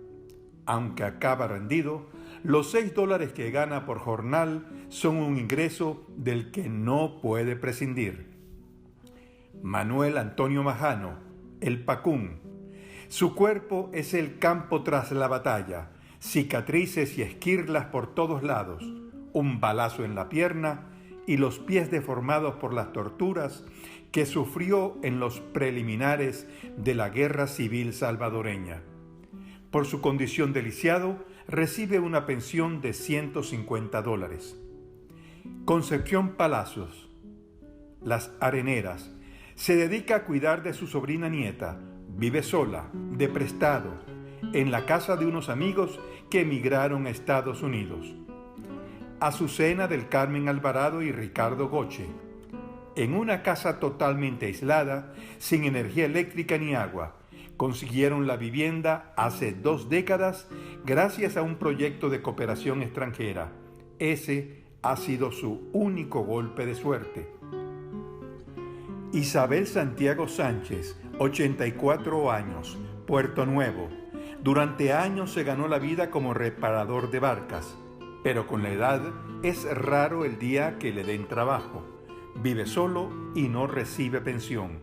Aunque acaba rendido, los $6 que gana por jornal son un ingreso del que no puede prescindir. Manuel Antonio Majano, el Pacún. Su cuerpo es el campo tras la batalla, cicatrices y esquirlas por todos lados, un balazo en la pierna y los pies deformados por las torturas que sufrió en los preliminares de la Guerra Civil salvadoreña. Por su condición de lisiado, recibe una pensión de $150. Concepción Palacios, Las Areneras. Se dedica a cuidar de su sobrina nieta. Vive sola, de prestado, en la casa de unos amigos que emigraron a Estados Unidos. Azucena del Carmen Alvarado y Ricardo Goche. En una casa totalmente aislada, sin energía eléctrica ni agua, consiguieron la vivienda hace 2 décadas gracias a un proyecto de cooperación extranjera. Ese ha sido su único golpe de suerte. Isabel Santiago Sánchez, 84 años, Puerto Nuevo. Durante años se ganó la vida como reparador de barcas, pero con la edad es raro el día que le den trabajo. Vive solo y no recibe pensión.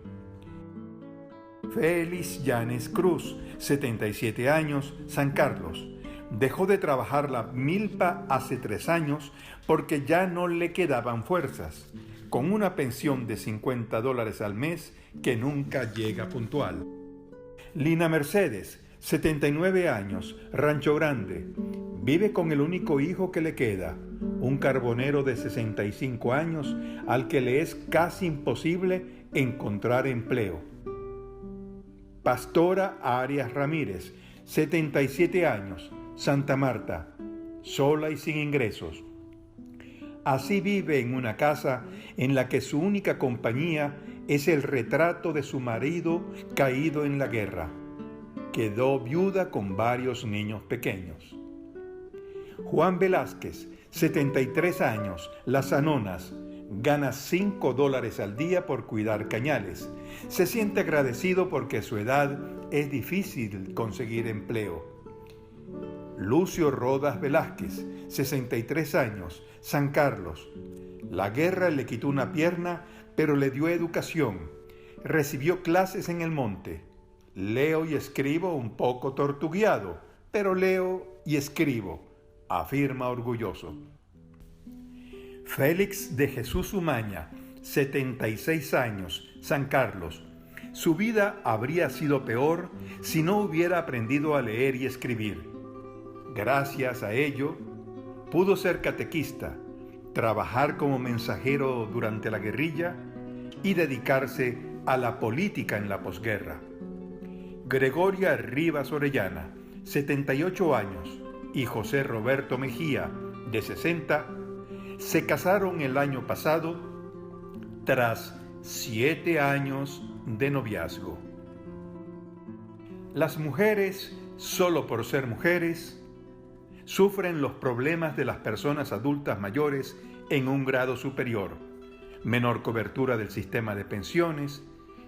Félix Llanes Cruz, 77 años, San Carlos. Dejó de trabajar la milpa hace 3 años porque ya no le quedaban fuerzas, con una pensión de $50 al mes que nunca llega puntual. Lina Mercedes, 79 años, Rancho Grande. Vive con el único hijo que le queda, un carbonero de 65 años al que le es casi imposible encontrar empleo. Pastora Arias Ramírez, 77 años, Santa Marta, sola y sin ingresos. Así vive en una casa en la que su única compañía es el retrato de su marido caído en la guerra. Quedó viuda con varios niños pequeños. Juan Velázquez, 73 años, Las Anonas, gana $5 al día por cuidar cañales. Se siente agradecido porque a su edad es difícil conseguir empleo. Lucio Rodas Velázquez, 63 años, San Carlos. La guerra le quitó una pierna, pero le dio educación. Recibió clases en el monte. Leo y escribo un poco tortugueado, pero leo y escribo, afirma orgulloso. Félix de Jesús Umaña, 76 años, San Carlos. Su vida habría sido peor si no hubiera aprendido a leer y escribir. Gracias a ello, pudo ser catequista, trabajar como mensajero durante la guerrilla y dedicarse a la política en la posguerra. Gregoria Rivas Orellana, 78 años, y José Roberto Mejía, de 60, se casaron el año pasado tras 7 años de noviazgo. Las mujeres, solo por ser mujeres, sufren los problemas de las personas adultas mayores en un grado superior, menor cobertura del sistema de pensiones,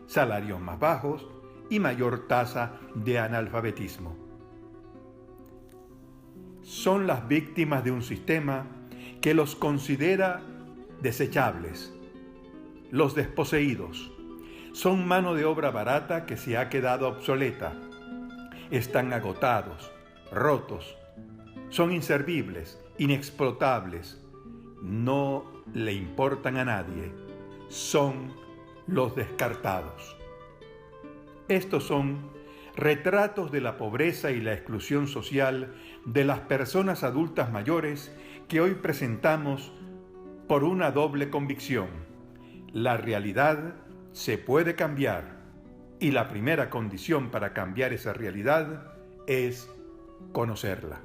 salarios más bajos y mayor tasa de analfabetismo. Son las víctimas de un sistema que los considera desechables, los desposeídos. Son mano de obra barata que se ha quedado obsoleta. Están agotados, rotos, son inservibles, inexplotables. No le importan a nadie. Son los descartados. Estos son retratos de la pobreza y la exclusión social de las personas adultas mayores que hoy presentamos por una doble convicción. La realidad se puede cambiar y la primera condición para cambiar esa realidad es conocerla.